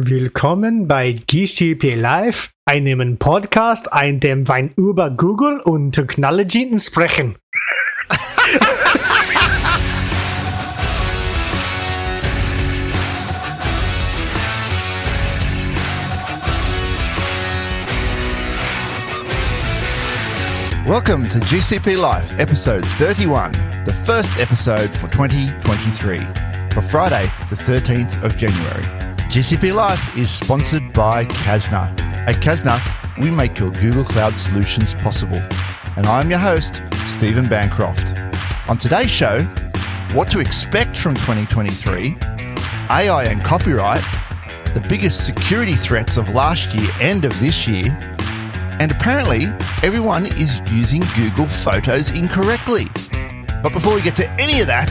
Willkommen bei GCP Live, einem Podcast, in dem wir über Google und Technologien sprechen. Welcome to GCP Live, episode 31, the first episode for 2023, for Friday, the 13th of January. GCP Live is sponsored by Kazna. At Kazna, we make your Google Cloud solutions possible. And I'm your host, Stephen Bancroft. On today's show, what to expect from 2023, AI and copyright, the biggest security threats of last year and of this year, and apparently, everyone is using Google Photos incorrectly. But before we get to any of that,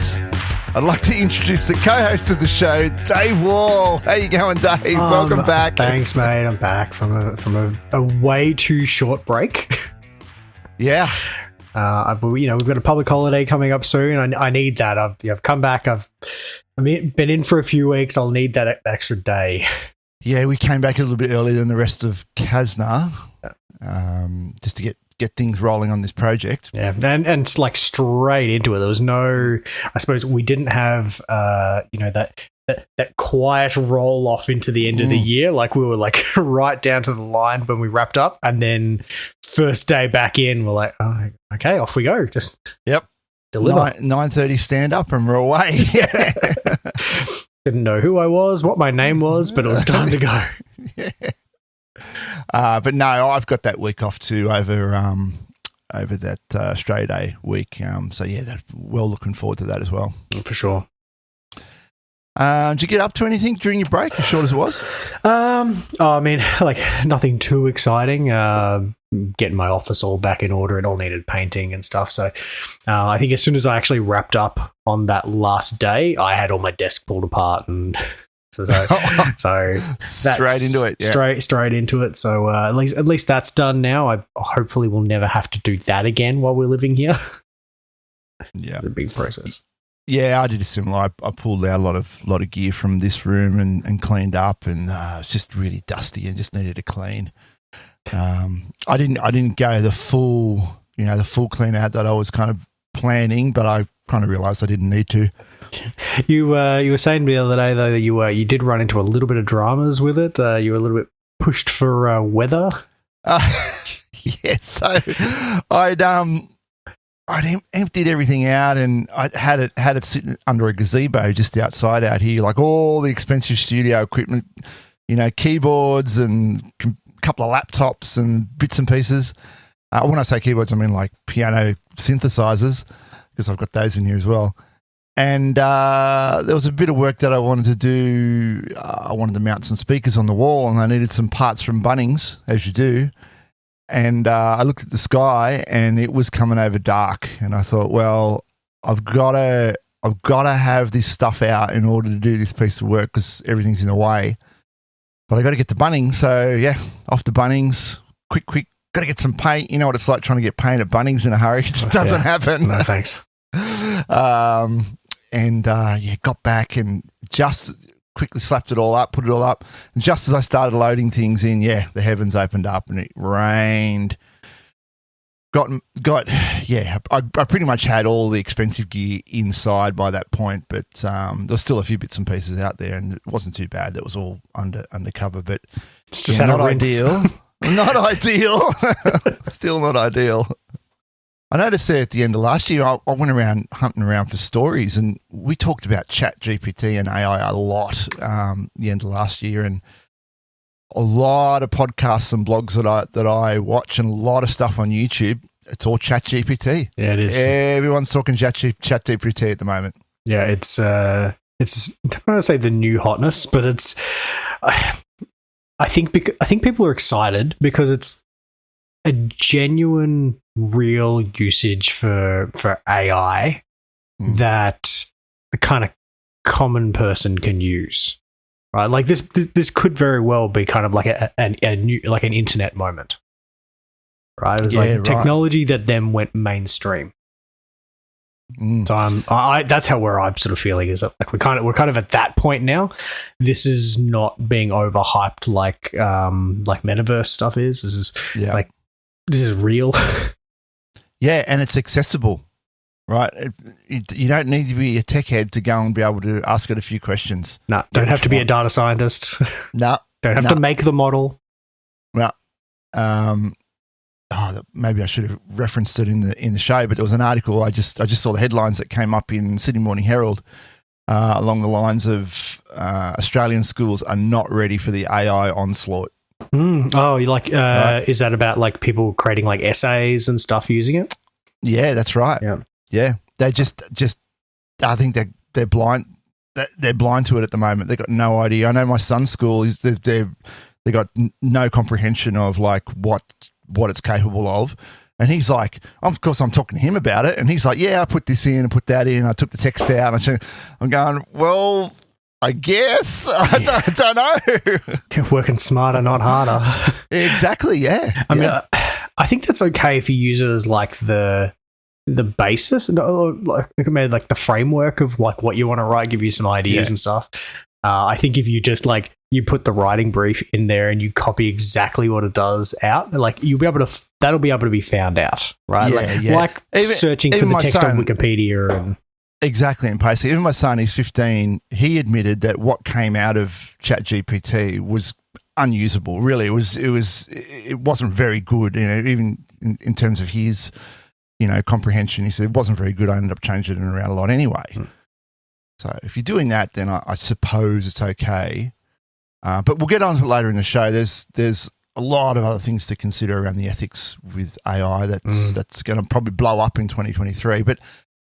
I'd like to introduce the co-host of the show, Dave Wall. How you going, Dave? Welcome back. Thanks, mate. I'm back from a way too short break. Yeah. But we've got a public holiday coming up soon. I need that. I've come back. I've been in for a few weeks. I'll need that extra day. Yeah, we came back a little bit earlier than the rest of Kazna. Just to get things rolling on this project. Yeah, and like straight into it. There was no, I suppose we didn't have, that quiet roll off into the end of the year. Like we were like right down to the line when we wrapped up, and then first day back in, we're like, oh, okay, off we go. Just deliver. 9:30 stand up and we're away. Didn't know who I was, what my name was, but it was time to go. Yeah. But no, I've got that week off too over that Australia Day week. So yeah, well looking forward to that as well. For sure. Did you get up to anything during your break, as short as it was? Nothing too exciting. Getting my office all back in order. It all needed painting and stuff. So I think as soon as I actually wrapped up on that last day, I had all my desk pulled apart and... So straight into it. Yeah. Straight into it. So at least that's done now. I hopefully will never have to do that again while we're living here. Yeah, it's a big process. Yeah, I did a similar. I pulled out a lot of gear from this room and cleaned up, and it's just really dusty and just needed a clean. I didn't go the full clean out that I was kind of planning, but I kind of realised I didn't need to. You were saying the other day though that you did run into a little bit of dramas with it. You were a little bit pushed for weather. Yeah, so I'd emptied everything out and I had it sitting under a gazebo just outside out here, like all the expensive studio equipment, keyboards and a couple of laptops and bits and pieces. When I say keyboards, I mean like piano synthesizers, because I've got those in here as well. And there was a bit of work that I wanted to do. I wanted to mount some speakers on the wall, and I needed some parts from Bunnings, as you do. And I looked at the sky, and it was coming over dark. And I thought, well, I've got to have this stuff out in order to do this piece of work because everything's in the way. But I got to get to Bunnings, so yeah, off to Bunnings. Quick, got to get some paint. You know what it's like trying to get paint at Bunnings in a hurry. It just doesn't happen. No thanks. Got back and just quickly slapped it all up, put it all up. And just as I started loading things in, the heavens opened up and it rained. I pretty much had all the expensive gear inside by that point, but there was still a few bits and pieces out there and it wasn't too bad. That was all undercover, but it's just not ideal. Not ideal. Still not ideal. I noticed there at the end of last year, I went around hunting around for stories, and we talked about ChatGPT and AI a lot the end of last year, and a lot of podcasts and blogs that I watch, and a lot of stuff on YouTube. It's all ChatGPT. Yeah, it is. Everyone's talking ChatGPT at the moment. Yeah, it's I don't want to say the new hotness, but it's. I think people are excited because it's a genuine, real usage for AI that the kind of common person can use, right? Like this could very well be kind of like an internet moment, right? It was technology that then went mainstream. So that's how I'm sort of feeling, is that like we're kind of at that point now. This is not being overhyped like metaverse stuff is. This is this is real. Yeah, and it's accessible, right? You don't need to be a tech head to go and be able to ask it a few questions. No, don't have to be a data scientist. No. Don't have to make the model. No. Maybe I should have referenced it in the show, but there was an article. I just saw the headlines that came up in Sydney Morning Herald along the lines of Australian schools are not ready for the AI onslaught. Oh, you like? Right. Is that about like people creating like essays and stuff using it? Yeah, that's right. Yeah. They just I think they're blind. They're blind to it at the moment. They've got no idea. I know my son's school is they got no comprehension of like what it's capable of. And he's like, of course, I'm talking to him about it. And he's like, yeah, I put this in and put that in. I took the text out. And I'm going, well, I guess. I don't know. Working smarter, not harder. Exactly, yeah. I mean, I think that's okay if you use it as like the basis, like maybe like the framework of like what you want to write, give you some ideas and stuff. I think if you just like you put the writing brief in there and you copy exactly what it does out, like that'll be able to be found out, right? Like searching for the text on Wikipedia and exactly. And basically, even my son, he's 15. He admitted that what came out of ChatGPT was unusable. Really, it wasn't very good. You know, even in terms of his comprehension. He said it wasn't very good. I ended up changing it around a lot anyway. So if you're doing that, then I suppose it's okay. But we'll get on to it later in the show. There's a lot of other things to consider around the ethics with AI that's going to probably blow up in 2023. But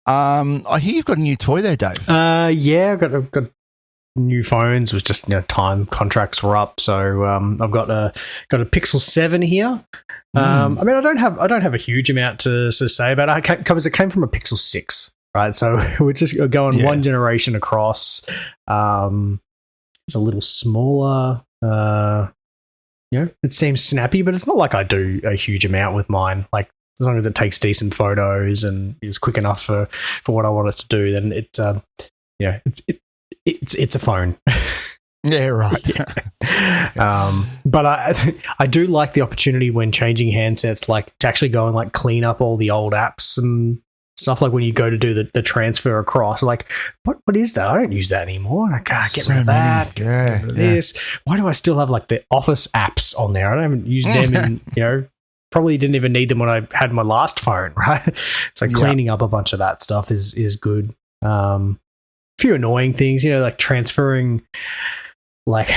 I hear you've got a new toy there, Dave. Yeah, I've got new phones. It was just time contracts were up, so I've got a Pixel 7 here. I mean, I don't have a huge amount to say about it because it came from a Pixel 6, right? So we're just going one generation across. It's a little smaller. It seems snappy, but it's not like I do a huge amount with mine. Like as long as it takes decent photos and is quick enough for what I want it to do, then it's a phone. Yeah, right. But I do like the opportunity when changing handsets, like to actually go and like clean up all the old apps and stuff. Like when you go to do the transfer across, like what is that? I don't use that anymore. I can't get rid of that. Get rid of this. Why do I still have like the Office apps on there? I haven't used them in probably didn't even need them when I had my last phone. Right. So cleaning up a bunch of that stuff is good. Few annoying things, like transferring like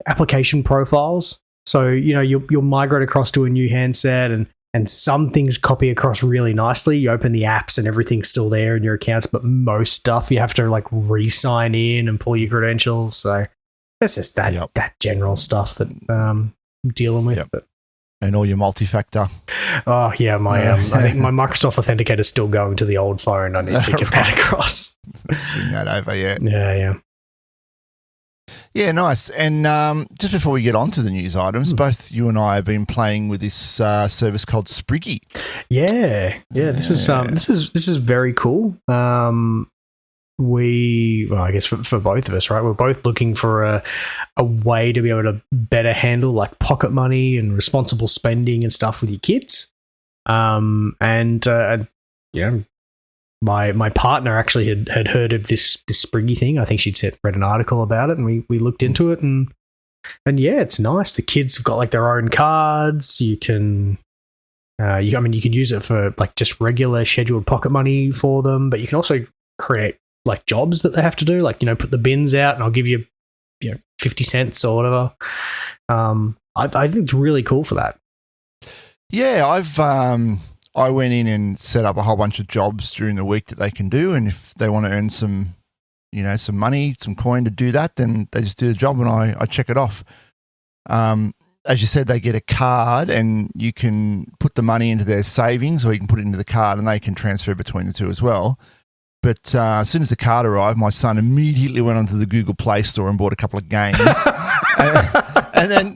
application profiles. So, you'll migrate across to a new handset and some things copy across really nicely. You open the apps and everything's still there in your accounts, but most stuff you have to like re-sign in and pull your credentials. So it's just that general stuff that I'm dealing with. But and all your multi-factor. Oh yeah, I think my Microsoft Authenticator is still going to the old phone. I need to get that across. Swing that over, Yeah. Yeah, nice. And just before we get on to the news items, both you and I have been playing with this service called Spriggy. Yeah. This is very cool. I guess for both of us, right? We're both looking for a way to be able to better handle like pocket money and responsible spending and stuff with your kids. My partner actually had heard of this Spriggy thing. I think she'd read an article about it, and we looked into it, and yeah, it's nice. The kids have got like their own cards. You can. You can use it for like just regular scheduled pocket money for them, but you can also create like jobs that they have to do, like, put the bins out and I'll give you, 50 cents or whatever. I think it's really cool for that. Yeah, I went in and set up a whole bunch of jobs during the week that they can do. And if they want to earn some, some money, some coin to do that, then they just do the job and I check it off. As you said, they get a card and you can put the money into their savings or you can put it into the card and they can transfer between the two as well. But as soon as the card arrived, my son immediately went onto the Google Play Store and bought a couple of games. and then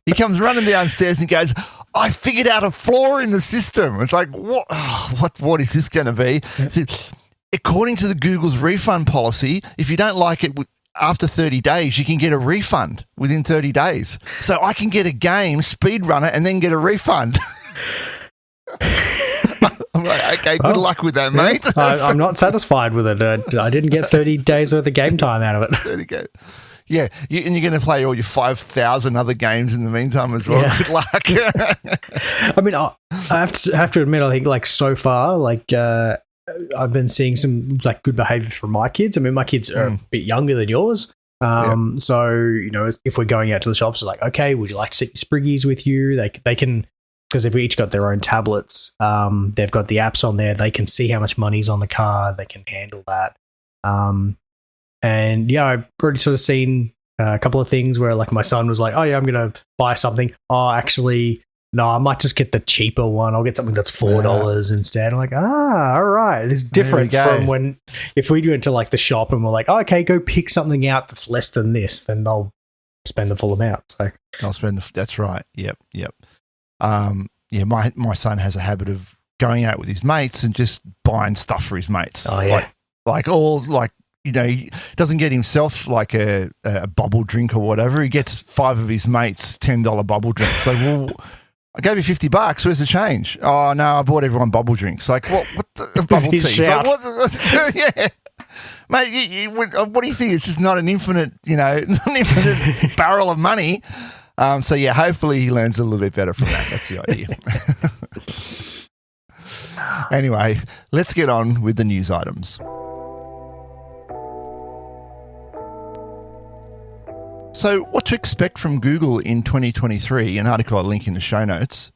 he comes running downstairs and goes, I figured out a flaw in the system. It's like, what is this going to be? So, according to the Google's refund policy, if you don't like it after 30 days, you can get a refund within 30 days. So I can get a game, speedrun it, and then get a refund. I'm like, okay, good luck with that, mate. I'm not satisfied with it. I didn't get 30 days worth of game time out of it. 30 days. Yeah, and you're going to play all your 5,000 other games in the meantime as well. Yeah. Good luck. I mean, I have to admit, I think like so far, like I've been seeing some like good behavior from my kids. I mean, my kids are a bit younger than yours. So, you know, if we're going out to the shops, they're like, okay, would you like to take your Spriggies with you? They can, because they've each got their own tablets. They've got the apps on there. They can see how much money's on the card. They can handle that. And yeah, I've already sort of seen a couple of things where like my son was like, oh yeah, I'm going to buy something. Oh, actually, no, I might just get the cheaper one. I'll get something that's $4 instead. I'm like, all right. It's different from when, if we went to like the shop and we're like, oh, okay, go pick something out that's less than this, then they'll spend the full amount. So I'll spend that's right. Yep. Yeah, my son has a habit of going out with his mates and just buying stuff for his mates. Oh yeah. You know, he doesn't get himself like a bubble drink or whatever. He gets 5 of his mates $10 bubble drinks. So, well, I gave you $50. Where's the change? Oh no, I bought everyone bubble drinks. Like what the bubble tea? Like, what, yeah, mate. What do you think? It's just not an infinite, barrel of money. So yeah, hopefully he learns a little bit better from that. That's the idea. Anyway, let's get on with the news items. So what to expect from Google in 2023, an article I'll link in the show notes.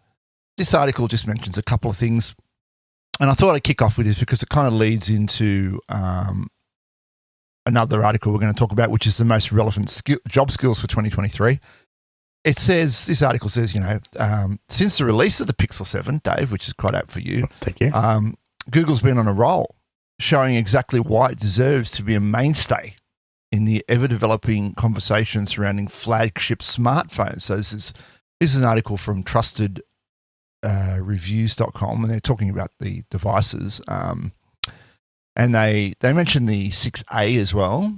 This article just mentions a couple of things, and I thought I'd kick off with this because it kind of leads into another article we're going to talk about, which is the most relevant job skills for 2023. It says, this article says, since the release of the Pixel 7, Dave, which is quite apt for you. Thank you. Google's been on a roll, showing exactly why it deserves to be a mainstay in the ever-developing conversation surrounding flagship smartphones. So this is an article from trustedreviews.com, and they're talking about the devices. And they mention the 6A as well.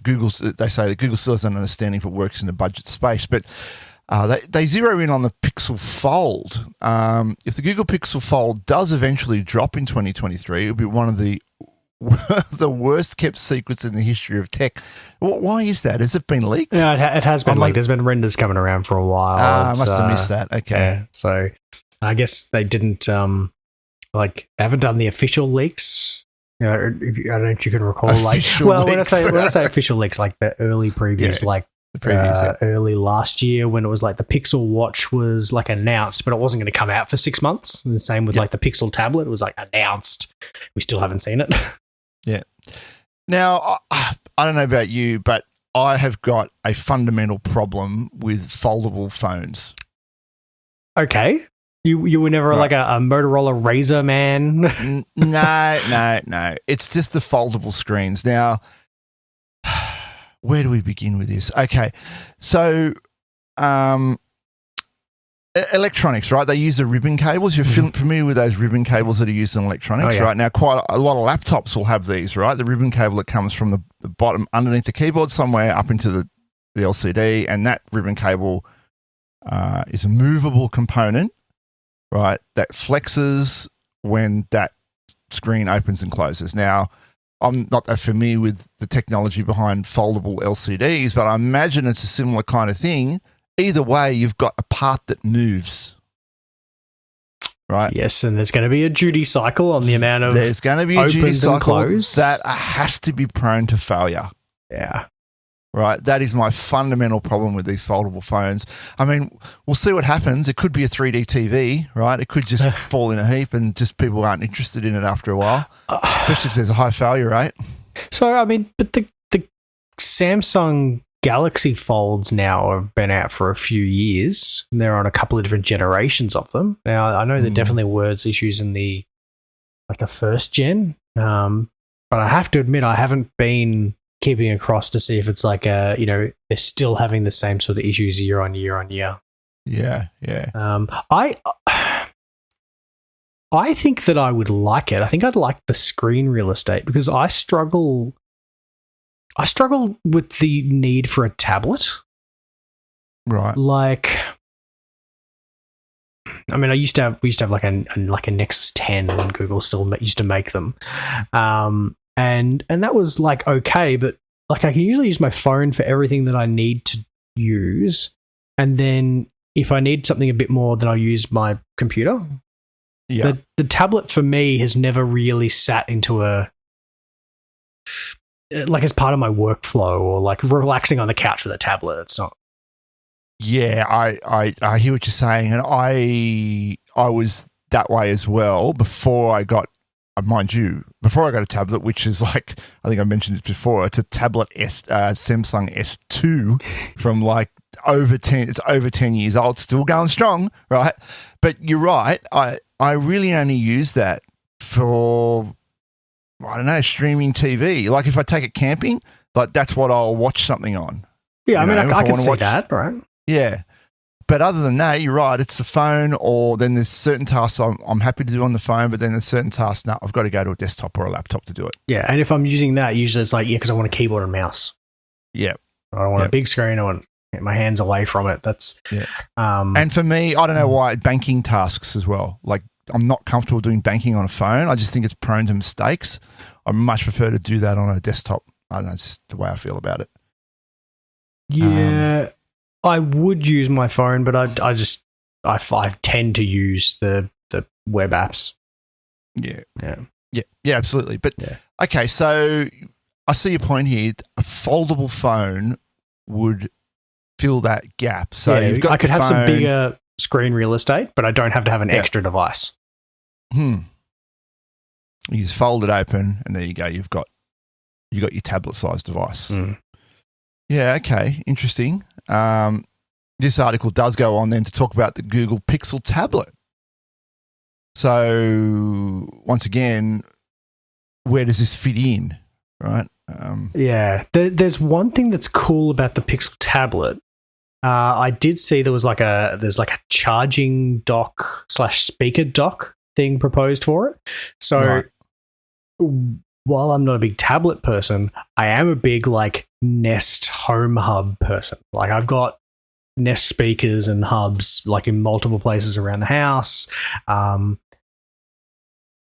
Google's, they say that Google still has an understanding if it works in the budget space, but they zero in on the Pixel Fold. If the Google Pixel Fold does eventually drop in 2023, it'll be one of the worst kept secrets in the history of tech. Why is that? Has it been leaked? Yeah, it has been leaked. There's been renders coming around for a while. I must have missed that. Okay. Yeah, so I guess they didn't haven't done the official leaks. I don't know if you can recall. Official leaks. when I say official leaks, like the early previews, early last year when it was like the Pixel Watch was like announced, but it wasn't going to come out for 6 months. And the same with like the Pixel tablet, it was like announced. We still haven't seen it. Yeah. Now, I don't know about you, but I have got a fundamental problem with foldable phones. Okay. You were never like a Motorola Razr man? No. It's just the foldable screens. Now, where do we begin with this? Okay. So, electronics, right? They use the ribbon cables. You're familiar with those ribbon cables that are used in electronics, right? Now, quite a lot of laptops will have these, right? The ribbon cable that comes from the bottom underneath the keyboard somewhere up into the LCD, and that ribbon cable is a movable component, right, that flexes when that screen opens and closes. Now, I'm not that familiar with the technology behind foldable LCDs, but I imagine it's a similar kind of thing. Either way, you've got a part that moves, right? Yes, and there's going to be a duty cycle on the amount of there's going to be a duty cycle that has to be prone to failure. Yeah. Right? That is my fundamental problem with these foldable phones. I mean, we'll see what happens. It could be a 3D TV, right? It could just fall in a heap and just people aren't interested in it after a while, especially if there's a high failure rate. So, I mean, but the Samsung Galaxy Folds now have been out for a few years, and they're on a couple of different generations of them. Now, I know there definitely were issues in the first gen, but I have to admit I haven't been keeping across to see if it's like they're still having the same sort of issues year on year on year. Yeah, yeah. I think that I would like it. I think I'd like the screen real estate because I struggle with the need for a tablet. Right. Like, I mean, we used to have like a Nexus 10 when Google still used to make them, and that was like okay, but like I can usually use my phone for everything that I need to use, and then if I need something a bit more, then I'll use my computer. Yeah. The tablet for me has never really sat into a like as part of my workflow or like relaxing on the couch with a tablet. It's not. Yeah, I hear what you're saying, and I was that way as well before I got, mind you, before I got a tablet, which is like, I think I mentioned this before. It's a tablet Samsung S2 from like over 10. It's over 10 years old, still going strong, right? But you're right. I really only use that for, I don't know, streaming TV. Like if I take it camping, like that's what I'll watch something on. Yeah, I mean, I can see that, right? Yeah. But other than that, you're right. It's the phone, or then there's certain tasks I'm happy to do on the phone, but then there's certain tasks, I've got to go to a desktop or a laptop to do it. Yeah, and if I'm using that, usually it's like, because I want a keyboard and mouse. Yeah. I don't want a big screen. I want to get my hands away from it. That's and for me, I don't know why, banking tasks as well. Like I'm not comfortable doing banking on a phone. I just think it's prone to mistakes. I much prefer to do that on a desktop. I don't know, it's just the way I feel about it. Yeah. I would use my phone, but I tend to use the web apps. Yeah, absolutely. But okay, so I see your point here. A foldable phone would fill that gap. So you've got I could have some bigger screen real estate, but I don't have to have an extra device. You just fold it open, and there you go. You got your tablet-sized device. Yeah. Okay. Interesting. This article does go on then to talk about the Google Pixel tablet. So once again, where does this fit in, right? There's one thing that's cool about the Pixel tablet. I did see there's like a charging dock / speaker dock thing proposed for it. So while I'm not a big tablet person, I am a big like Nest Home Hub person. Like I've got Nest speakers and hubs like in multiple places around the house.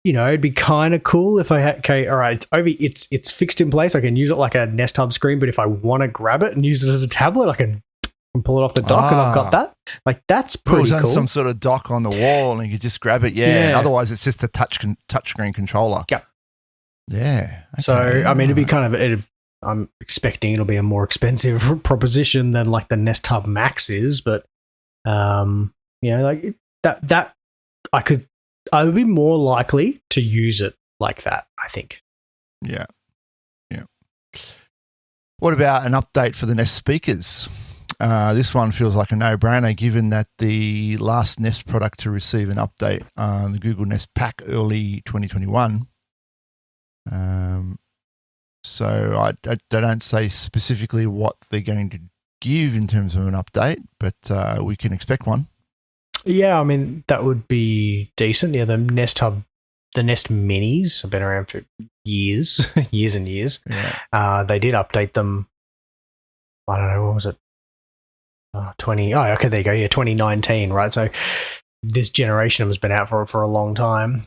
It'd be kind of cool if I had, okay, all right, it's fixed in place. I can use it like a Nest Hub screen, but if I want to grab it and use it as a tablet, I can pull it off the dock and I've got that. Like that's pretty cool. Some sort of dock on the wall and you just grab it. Yeah. Otherwise, it's just a touchscreen controller. Yeah. Yeah. Okay. So, I mean, it'd be kind of, I'm expecting it'll be a more expensive proposition than like the Nest Hub Max is, but, like that I would be more likely to use it like that, I think. Yeah. Yeah. What about an update for the Nest speakers? This one feels like a no-brainer given that the last Nest product to receive an update on the Google Nest Pack early 2021. So I don't say specifically what they're going to give in terms of an update, but we can expect one. Yeah, I mean, that would be decent. Yeah, the Nest Minis have been around for years, years and years. Yeah. They did update them, I don't know, what was it? 2019, right? So this generation has been out for a long time.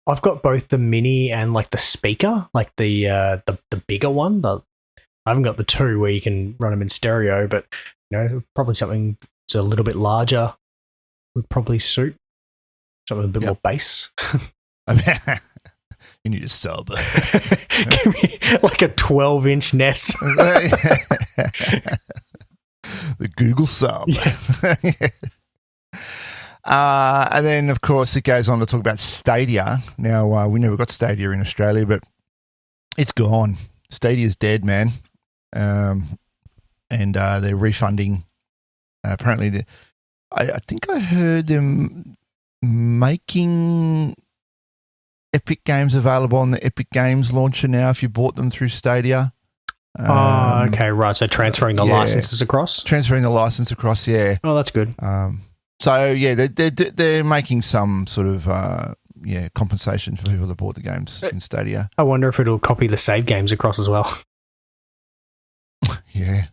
I've got both the mini and like the speaker, like the bigger one. I haven't got the two where you can run them in stereo, but probably something that's a little bit larger would probably suit. Something a bit more bass. You need a sub. Give me like a 12-inch Nest. The Google sub. Yeah. And then, of course, it goes on to talk about Stadia. Now, we never got Stadia in Australia, but it's gone. Stadia's dead, man. And they're refunding. Apparently, I think I heard them making Epic Games available on the Epic Games launcher now if you bought them through Stadia. Okay, right. So transferring the licenses across? Transferring the license across, yeah. Oh, that's good. So, yeah, they're making some sort of, compensation for people that bought the games in Stadia. I wonder if it'll copy the save games across as well. Yeah.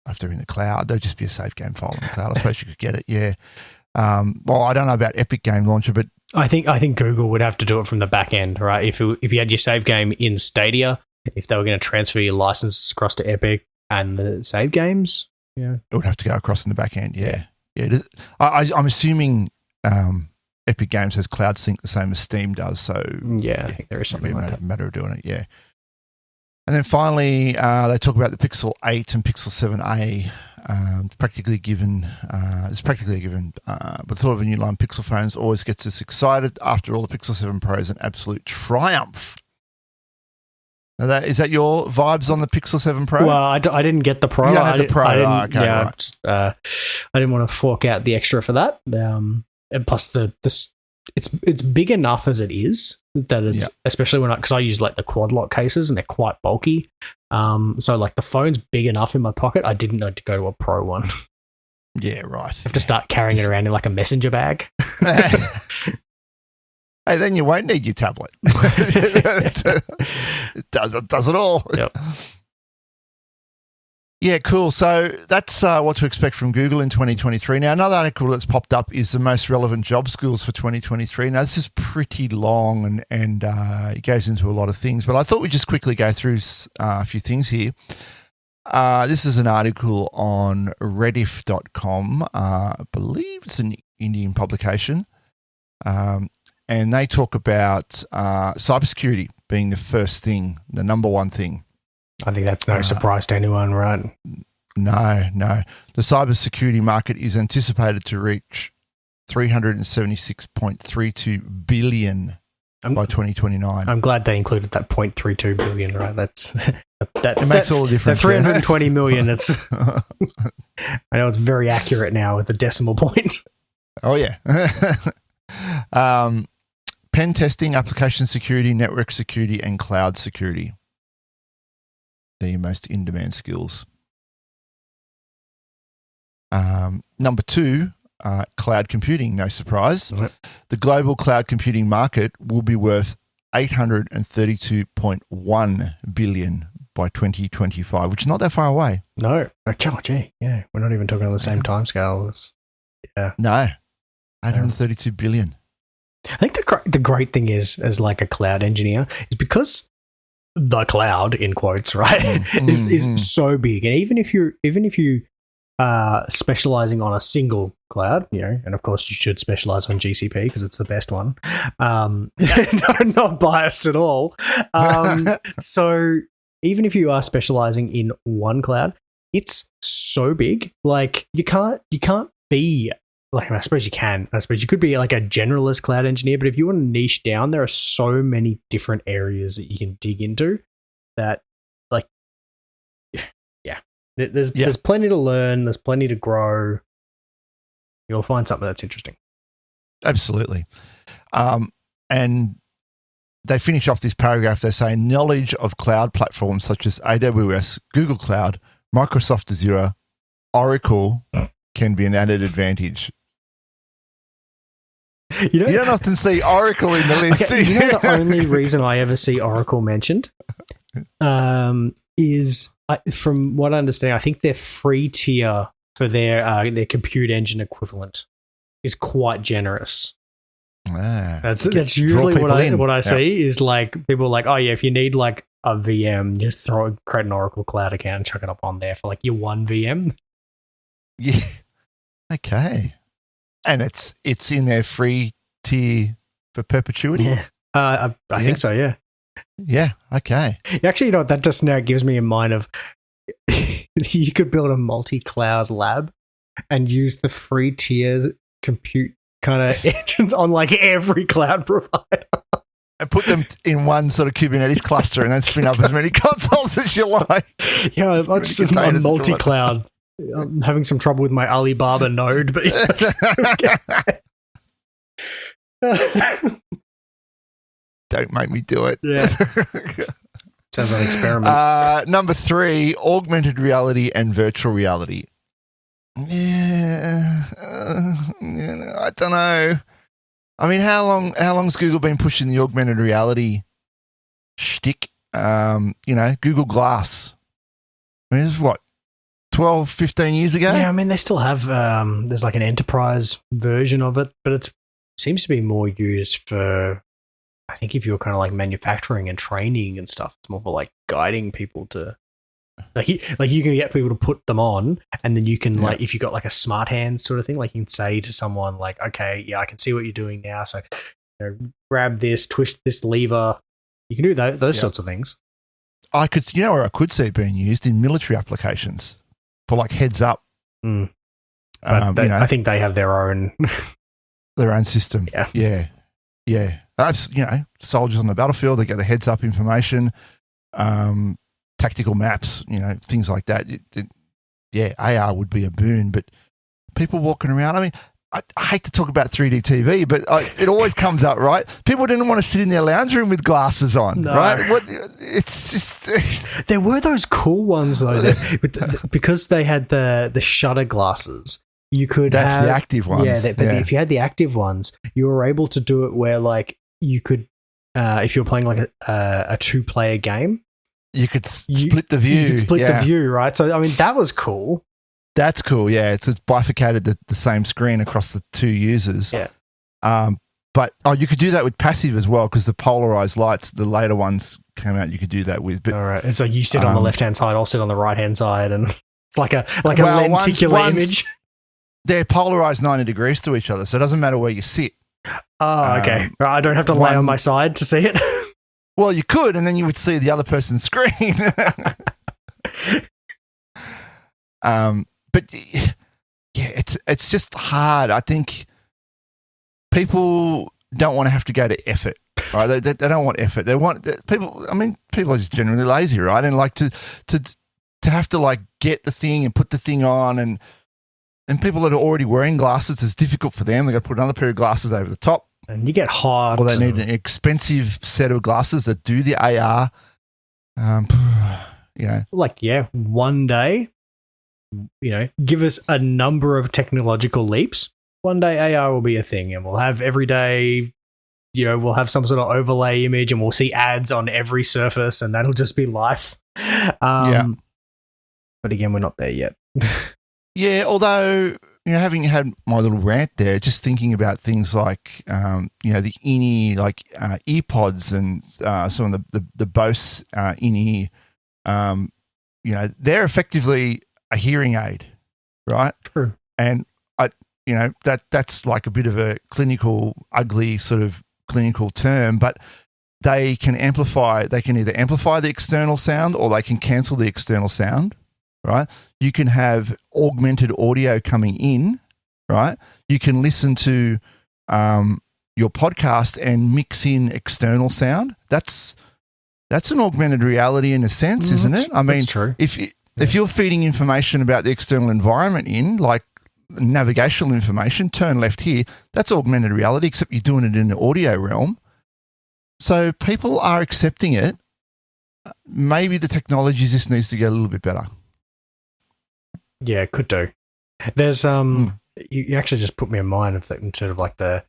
If they're in the cloud, there'll just be a save game file in the cloud. I suppose you could get it, yeah. Well, I don't know about Epic Game Launcher, but I think Google would have to do it from the back end, right? If you had your save game in Stadia, if they were going to transfer your licenses across to Epic and the save games, it would have to go across in the back end. Yeah. I'm assuming Epic Games has Cloud Sync the same as Steam does. So I think there is something like that. Matter of doing it. Yeah. And then finally, they talk about the Pixel 8 and Pixel 7a. It's practically a given, but the thought of a new line of Pixel phones always gets us excited. After all, the Pixel 7 Pro is an absolute triumph. Now is that your vibes on the Pixel 7 Pro? Well, I didn't get the Pro. You don't have the Pro. Right. I didn't want to fork out the extra for that. And plus, it's big enough as it is that it's especially because I use like the quad lock cases and they're quite bulky. So like the phone's big enough in my pocket. I didn't need to go to a Pro one. Yeah, right. I have to start carrying it around in like a messenger bag. Hey, then you won't need your tablet. It does it all. Yep. Yeah, cool. So that's what to expect from Google in 2023. Now, another article that's popped up is the most relevant job skills for 2023. Now, this is pretty long and it goes into a lot of things, but I thought we'd just quickly go through a few things here. This is an article on rediff.com. I believe it's an Indian publication. And they talk about cybersecurity being the first thing, the number one thing. I think that's no surprise to anyone, right? No. The cybersecurity market is anticipated to reach $376.32 billion by 2029. I'm glad they included that 0.32 billion, right? That makes all the difference. The 320 million. It's I know it's very accurate now with the decimal point. Oh yeah. Pen testing, application security, network security, and cloud security. They're your most in-demand skills. Number 2, cloud computing, no surprise. Right. The global cloud computing market will be worth $832.1 billion by 2025, which is not that far away. No. Gee, yeah. We're not even talking on the same timescale. No. $832 billion. I think the great thing is, as like a cloud engineer, is because the cloud, in quotes, right, is so big, and even if you specializing on a single cloud, and of course you should specialize on GCP because it's the best one. Not biased at all. So even if you are specializing in one cloud, it's so big. Like you can't be like, I suppose you can. I suppose you could be like a generalist cloud engineer, but if you want to niche down, there are so many different areas that you can dig into that, like, yeah, there's plenty to learn. There's plenty to grow. You'll find something that's interesting. Absolutely. And they finish off this paragraph. They say knowledge of cloud platforms such as AWS, Google Cloud, Microsoft Azure, Oracle can be an added advantage. You don't often see Oracle in the list. Okay, the only reason I ever see Oracle mentioned is, from what I understand, I think their free tier for their compute engine equivalent is quite generous. That's usually what I see is like people are like, oh yeah, if you need like a VM, just create an Oracle Cloud account and chuck it up on there for like your one VM. Yeah. Okay. And it's in their free tier for perpetuity? Yeah. I think so, yeah. Yeah, okay. Actually, that just now gives me in mind of you could build a multi-cloud lab and use the free tier compute kind of engines on like every cloud provider. And put them in one sort of Kubernetes cluster and then spin up as many consoles as you like. Yeah, I just on multi-cloud. I'm having some trouble with my Alibaba node, but don't make me do it. Yeah. Sounds like an experiment. Number 3, augmented reality and virtual reality. Yeah, I don't know. I mean, how long's Google been pushing the augmented reality shtick? Google Glass. I mean, this is what, 12, 15 years ago? Yeah, I mean, they still have, there's like an enterprise version of it, but it seems to be more used for, I think if you're kind of like manufacturing and training and stuff, it's more for like guiding people to, like you can get people to put them on, and then you can like, if you got like a smart hand sort of thing, like you can say to someone like, okay, yeah, I can see what you're doing now. So grab this, twist this lever. You can do those sorts of things. I could, where I could see it being used in military applications for like heads up. But I think they have their own system. Yeah. That's, soldiers on the battlefield, they get the heads up information, tactical maps, things like that. AR would be a boon, but people walking around, I mean, I hate to talk about 3D TV, but it always comes up, right? People didn't want to sit in their lounge room with glasses on, right? It's just... There were those cool ones, though, because they had the shutter glasses. You could the active ones. Yeah, if you had the active ones, you were able to do it where, like, you could, if you were playing like a 2-player game, you could split the view. You could split the view, right? So, I mean, that was cool. That's cool, yeah. It's bifurcated the same screen across the 2 users. Yeah. But you could do that with passive as well, because the polarized lights, the later ones came out, you could do that with. But, all right. And so you sit on the left-hand side, I'll sit on the right-hand side, and it's like a lenticular image. They're polarized 90 degrees to each other, so it doesn't matter where you sit. Oh, okay. I don't have to lay on my side to see it. Well, you could, and then you would see the other person's screen. But yeah, it's just hard. I think people don't want to have to go to effort. Right? They don't want effort. They want people. I mean, people are just generally lazy, right? And like to have to like get the thing and put the thing on, and people that are already wearing glasses, it's difficult for them. They got to put another pair of glasses over the top. And you get hot. Or they need an expensive set of glasses that do the AR. One day, give us a number of technological leaps. One day AR will be a thing, and we'll have every day, we'll have some sort of overlay image, and we'll see ads on every surface, and that'll just be life. But again, we're not there yet. Yeah, although, having had my little rant there, just thinking about things like, the in-ear, like earpods and some of the Bose in-ear, they're effectively a hearing aid, right? True. And that's like a bit of a ugly sort of clinical term, but they can either amplify the external sound or they can cancel the external sound, right? You can have augmented audio coming in, right? You can listen to your podcast and mix in external sound. That's an augmented reality in a sense, isn't it? I mean, that's true. If you're feeding information about the external environment in, like navigational information, turn left here, that's augmented reality, except you're doing it in the audio realm. So people are accepting it. Maybe the technology just needs to get a little bit better. Yeah, it could do. There's you actually just put me in mind of that, in sort of like the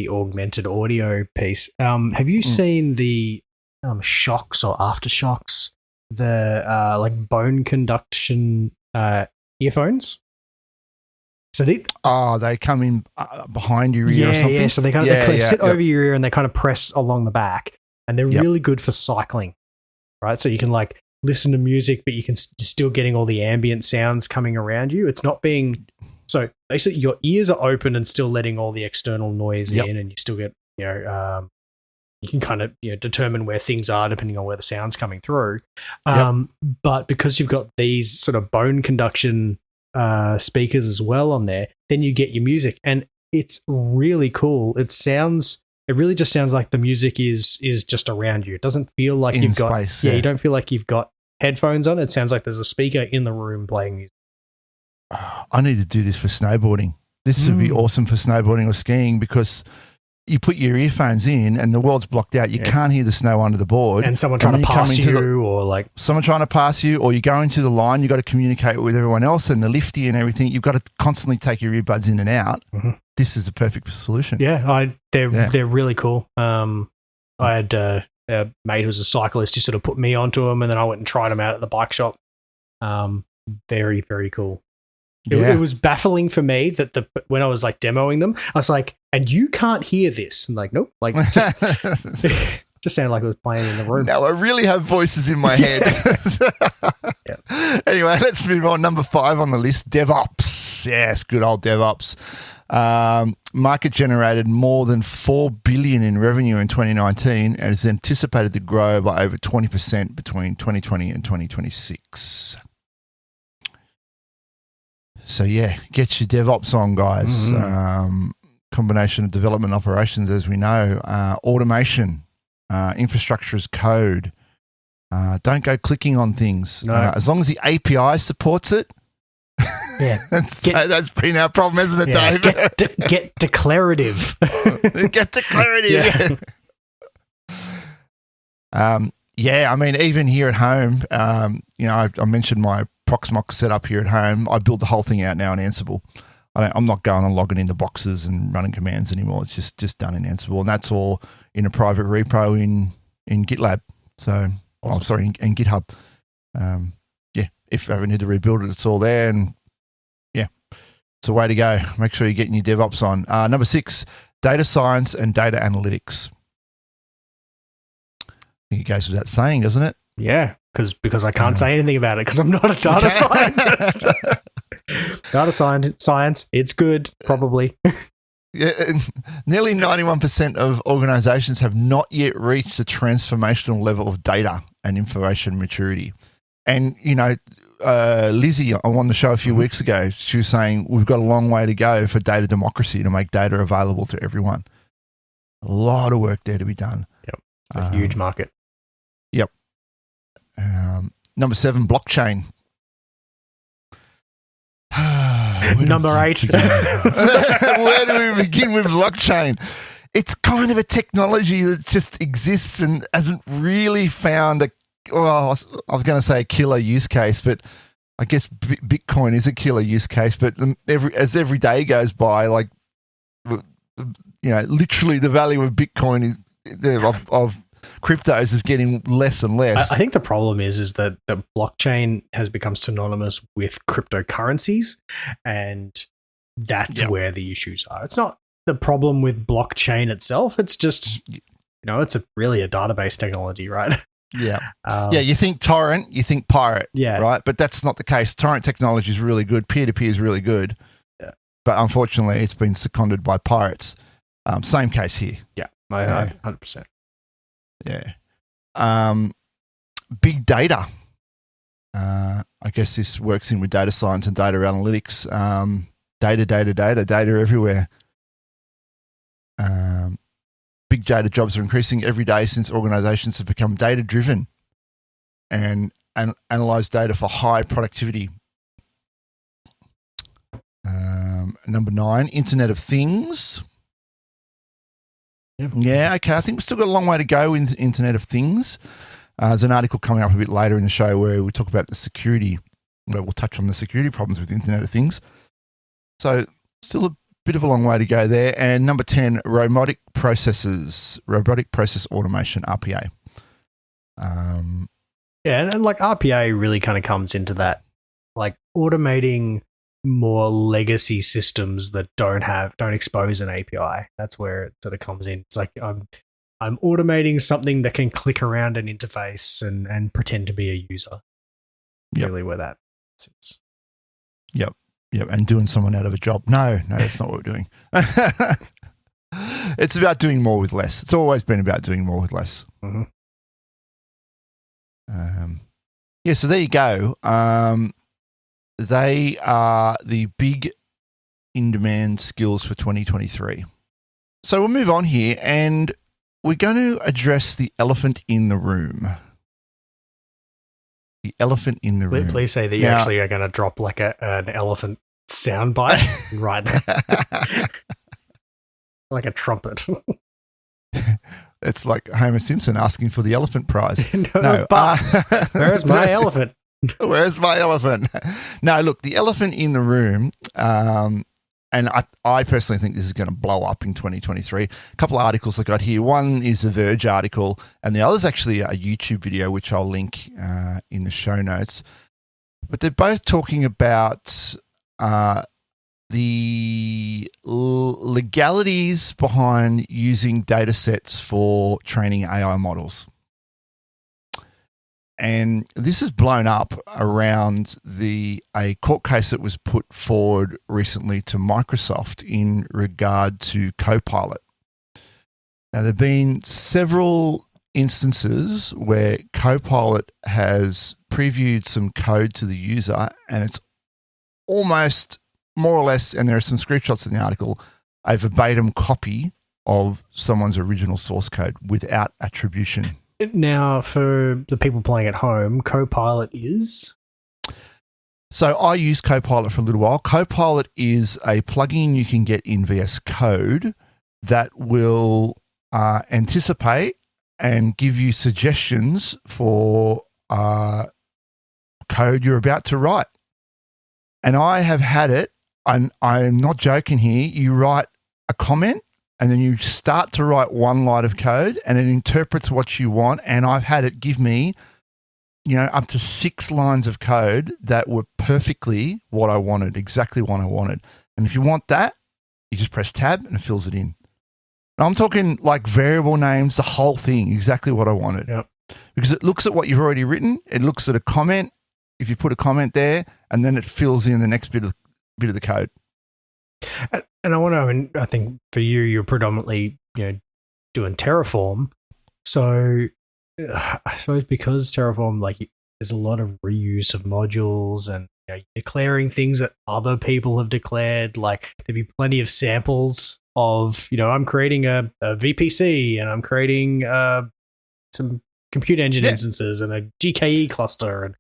augmented audio piece. Have you seen the Shokz or Aftershocks, the like bone conduction earphones? So they come in behind your ear or something. Yeah. So they kind of sit over your ear and they kind of press along the back, and they're really good for cycling, right? So you can like listen to music, but you can still getting all the ambient sounds coming around you. It's not being so basically your ears are open and still letting all the external noise in, and you still get you can kind of determine where things are depending on where the sound's coming through. But because you've got these sort of bone conduction speakers as well on there, then you get your music, and it's really cool. It really just sounds like the music is just around you. It doesn't feel like you've got space, you don't feel like you've got headphones on. It sounds like there's a speaker in the room playing music. I need to do this for snowboarding. This would be awesome for snowboarding or skiing, because you put your earphones in and the world's blocked out. You can't hear the snow under the board. And someone trying to pass you or like... Someone trying to pass you, or you go into the line, you've got to communicate with everyone else and the lifty and everything. You've got to constantly take your earbuds in and out. Mm-hmm. This is the perfect solution. Yeah, they're really cool. I had a mate who was a cyclist who sort of put me onto them, and then I went and tried them out at the bike shop. Very, very cool. It was baffling for me that when I was like demoing them, I was like, and you can't hear this. And like, nope. Like just just sounded like it was playing in the room. Now I really have voices in my head. Anyway, let's move on. Number 5 on the list, DevOps. Yes, good old DevOps. Market generated more than $4 billion in revenue in 2019 and is anticipated to grow by over 20% between 2020 and 2026. So, get your DevOps on, guys. Mm-hmm. Combination of development operations, as we know, automation, infrastructure as code. Don't go clicking on things. No. As long as the API supports it. Yeah, that's been our problem, hasn't it, Dave? Get declarative. Get declarative. I mean, even here at home, I mentioned my Proxmox setup here at home. I build the whole thing out now in Ansible. I'm not going and logging into boxes and running commands anymore. It's just done in Ansible, and that's all in a private repo in GitLab. So, awesome. In GitHub. If I ever need to rebuild it, it's all there, and it's a way to go. Make sure you're getting your DevOps on. Number 6, data science and data analytics. I think it goes with that saying, doesn't it? Yeah, because I can't say anything about it because I'm not a data scientist. Data science, it's good, probably. Nearly 91% of organizations have not yet reached a transformational level of data and information maturity. And, Lizzie on the show a few weeks ago, she was saying we've got a long way to go for data democracy to make data available to everyone. A lot of work there to be done. Yep. It's a huge market. Yep. Number 7, blockchain. Number 8. Where do we begin with blockchain? It's kind of a technology that just exists and hasn't really found I was going to say a killer use case, but I guess Bitcoin is a killer use case. But as every day goes by, literally the value of Bitcoin of cryptos is getting less and less. I think the problem is that the blockchain has become synonymous with cryptocurrencies, and that's where the issues are. It's not the problem with blockchain itself. It's just, it's really a database technology, right? Yeah. You think torrent, you think pirate, right? But that's not the case. Torrent technology is really good. Peer-to-peer is really good. Yeah. But unfortunately, it's been seconded by pirates. Same case here. Yeah, 100%. Yeah. Big data. I guess this works in with data science and data analytics. Data everywhere. Big data jobs are increasing every day since organizations have become data-driven and analyze data for high productivity. Number 9, Internet of Things. Yeah, okay. I think we've still got a long way to go in Internet of Things. There's an article coming up a bit later in the show where we talk about the security, where we'll touch on the security problems with Internet of Things. So still a bit of a long way to go there. And number 10, robotic process automation, RPA. And like RPA really kind of comes into that, like automating more legacy systems that don't expose an API. That's where it sort of comes in. It's like I'm automating something that can click around an interface and pretend to be a user. Really where that sits. Yep, and doing someone out of a job. No, that's not what we're doing. It's about doing more with less. It's always been about doing more with less. Mm-hmm. So there you go. They are the big in-demand skills for 2023. So we'll move on here, and we're going to address the elephant in the room. The elephant in the room. Please say that you actually are going to drop like an elephant soundbite right now. like a trumpet. It's like Homer Simpson asking for the elephant prize. No, but where's my elephant? Where's my elephant? No, look, the elephant in the room, and I personally think this is going to blow up in 2023. A couple of articles I got here. One is a Verge article, and the other is actually a YouTube video, which I'll link in the show notes. But they're both talking about the legalities behind using data sets for training AI models. And this has blown up around a court case that was put forward recently to Microsoft in regard to Copilot. Now, there have been several instances where Copilot has previewed some code to the user, and it's almost more or less, and there are some screenshots in the article, a verbatim copy of someone's original source code without attribution. Now, for the people playing at home, Copilot is? So I used Copilot for a little while. Copilot is a plugin you can get in VS Code that will anticipate and give you suggestions for code you're about to write. And I have had it, and I'm not joking here, you write a comment and then you start to write one line of code and it interprets what you want. And I've had it give me, up to 6 lines of code that were perfectly what I wanted, exactly what I wanted. And if you want that, you just press tab and it fills it in. And I'm talking like variable names, the whole thing, exactly what I wanted. Yep. Because it looks at what you've already written. It looks at a comment, if you put a comment there, and then it fills in the next bit of the code. And I think for you, you're predominantly, doing Terraform. So I suppose because Terraform, there's a lot of reuse of modules and declaring things that other people have declared. Like there'd be plenty of samples of, I'm creating a VPC and I'm creating some compute engine instances and a GKE cluster, and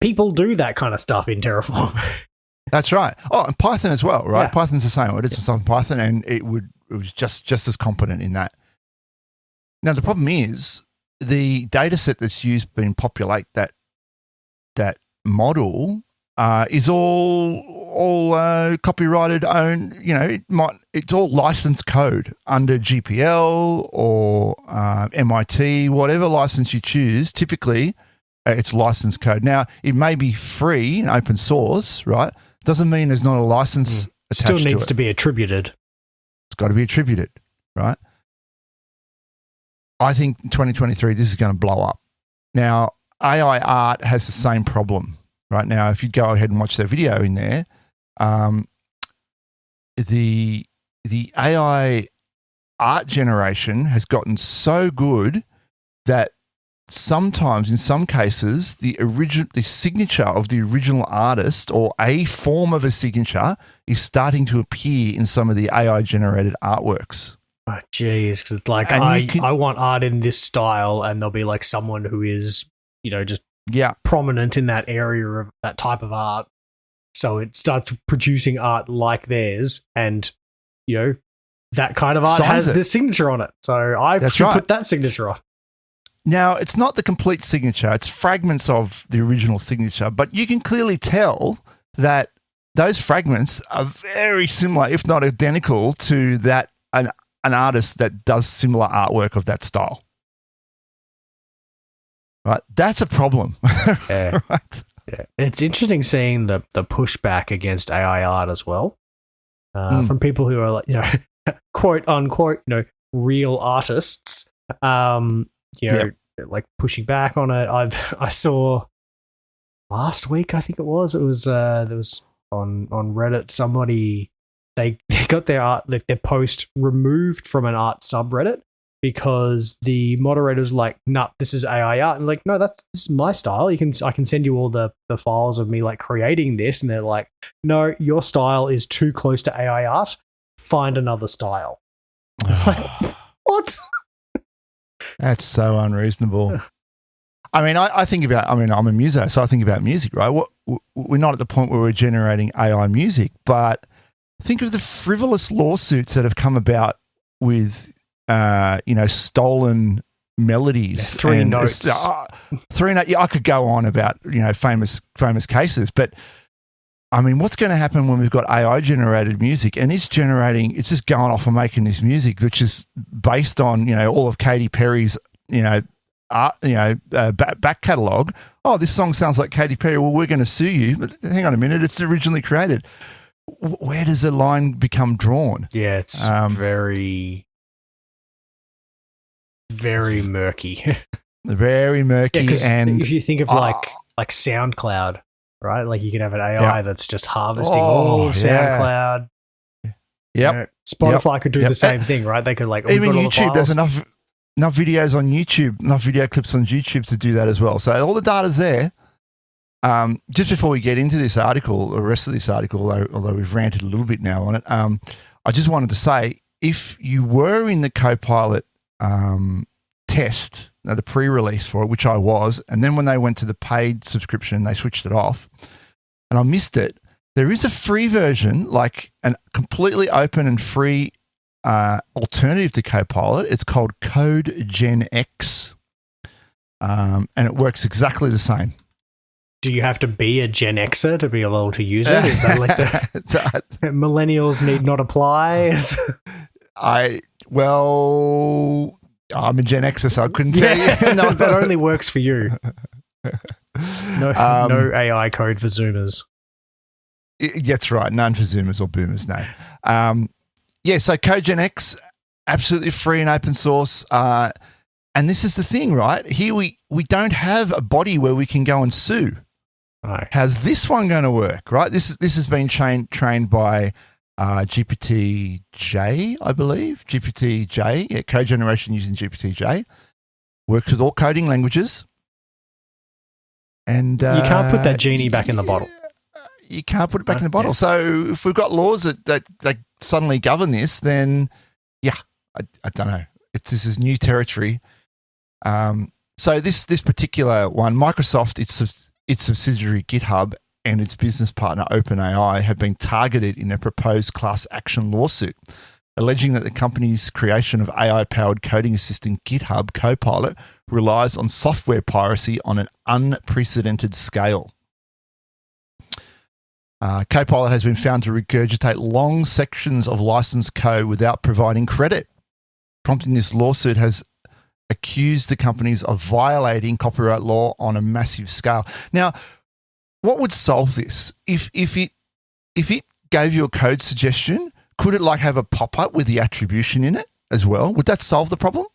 people do that kind of stuff in Terraform. That's right. Oh, and Python as well, right? Yeah. Python's the same. I did some stuff in Python, and it was just as competent in that. Now the problem is the data set that's used to populate that model is all copyrighted, owned. It's all licensed code under GPL or MIT, whatever license you choose. Typically, it's licensed code. Now it may be free and open source, right? Doesn't mean there's not a license attached to it. Still needs to be attributed. It's got to be attributed, right? I think in 2023, this is going to blow up. Now, AI art has the same problem, right? Now, if you go ahead and watch their video in there, the AI art generation has gotten so good that sometimes, in some cases, the signature of the original artist or a form of a signature is starting to appear in some of the AI-generated artworks. Oh, geez, because it's I want art in this style, and there'll be someone who is, just prominent in that area of that type of art. So it starts producing art like theirs, and that kind of art has this signature on it. So I should put that signature on. Now, it's not the complete signature. It's fragments of the original signature, but you can clearly tell that those fragments are very similar, if not identical, to that an artist that does similar artwork of that style. Right? That's a problem. Yeah. Right? Yeah. It's interesting seeing the pushback against AI art as well from people who are quote unquote, real artists. Pushing back on it. I saw last week, I think it was there was on Reddit, somebody they got their art, their post removed from an art subreddit because the moderators nah, this is AI art, and no, this is my style. I can send you all the files of me creating this, and they're like, no, your style is too close to AI art. Find another style. It's what? That's so unreasonable. I mean, I think about, I'm a muso, so I think about music, right? We're not at the point where we're generating AI music, but think of the frivolous lawsuits that have come about with, stolen melodies. Yeah, three notes. Yeah, I could go on about, famous cases, but I mean, what's going to happen when we've got AI generated music and it's just going off and making this music, which is based on, all of Katy Perry's, back catalogue. Oh, this song sounds like Katy Perry. Well, we're going to sue you. But hang on a minute. It's originally created. Where does the line become drawn? Yeah, it's very, very murky. Very murky. Yeah, and if you think of like SoundCloud, right? Like you can have an AI that's just harvesting all of SoundCloud. Yep. Spotify could do the same thing, right? They could even YouTube. There's enough videos on YouTube, enough video clips on YouTube to do that as well. So all the data's there. Just before we get into this article, the rest of this article, although we've ranted a little bit now on it, I just wanted to say, if you were in the Copilot test, the pre-release for it, which I was, and then when they went to the paid subscription, they switched it off, and I missed it. There is a free version, like a completely open and free alternative to Copilot. It's called Code Gen X, and it works exactly the same. Do you have to be a Gen Xer to be able to use it? Is that like the millennials need not apply? I'm a Gen Xer, so I couldn't tell you. No, that only works for you. No AI code for Zoomers. That's right. None for Zoomers or Boomers, no. So Code Gen X, absolutely free and open source. And this is the thing, right? Here we don't have a body where we can go and sue. Right. How's this one going to work, right? This has been trained by GPT-J, I believe. GPT-J, code generation using GPT-J. Works with all coding languages. And you can't put that genie back in the bottle. You can't put it back in the bottle. Yeah. So if we've got laws that suddenly govern this, then, I don't know. This is new territory. So this particular one, Microsoft, its subsidiary GitHub, and its business partner OpenAI have been targeted in a proposed class action lawsuit, alleging that the company's creation of AI-powered coding assistant GitHub Copilot relies on software piracy on an unprecedented scale. Copilot has been found to regurgitate long sections of licensed code without providing credit. Prompting this lawsuit has accused the companies of violating copyright law on a massive scale. Now, what would solve this? If it gave you a code suggestion, could it have a pop-up with the attribution in it as well? Would that solve the problem?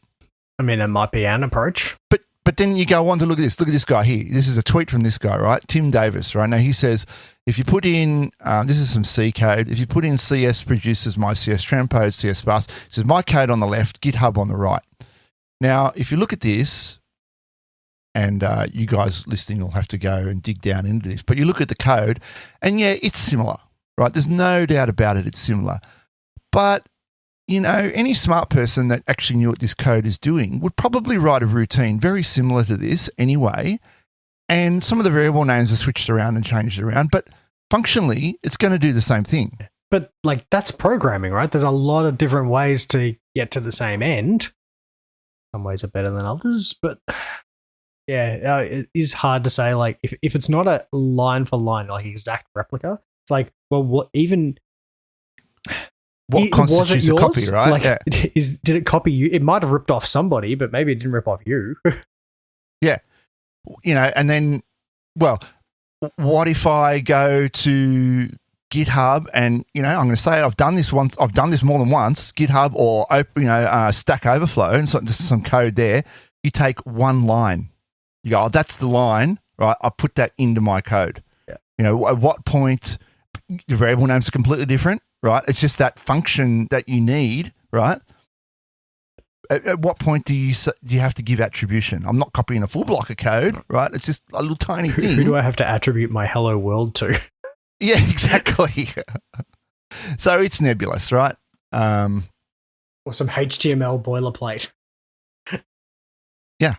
I mean, it might be an approach. But then you go on to look at this. Look at this guy here. This is a tweet from this guy, right? Tim Davis, right? Now he says, if you put in, this is some C code. If you put in CS produces my CS transpose, CS bus, it says my code on the left, GitHub on the right. Now, if you look at this, and you guys listening will have to go and dig down into this, but you look at the code, and it's similar, right? There's no doubt about it. It's similar. But, any smart person that actually knew what this code is doing would probably write a routine very similar to this anyway. And some of the variable names are switched around and changed around, but functionally, it's going to do the same thing. But that's programming, right? There's a lot of different ways to get to the same end. Some ways are better than others, but it is hard to say. If it's not a line for line, exact replica, it's what constitutes a copy, right? Did it copy you? It might have ripped off somebody, but maybe it didn't rip off you. Yeah. And then, what if I go to GitHub and, I'm going to say I've done this once, I've done this more than once, GitHub or, Stack Overflow, and so just some code there. You take one line. You go, that's the line, right? I put that into my code. Yeah. At what point, the variable names are completely different, right? It's just that function that you need, right? At what point do you have to give attribution? I'm not copying a full block of code, right? It's just a little tiny thing. Who do I have to attribute my hello world to? Yeah, exactly. So it's nebulous, right? Or some HTML boilerplate. Yeah.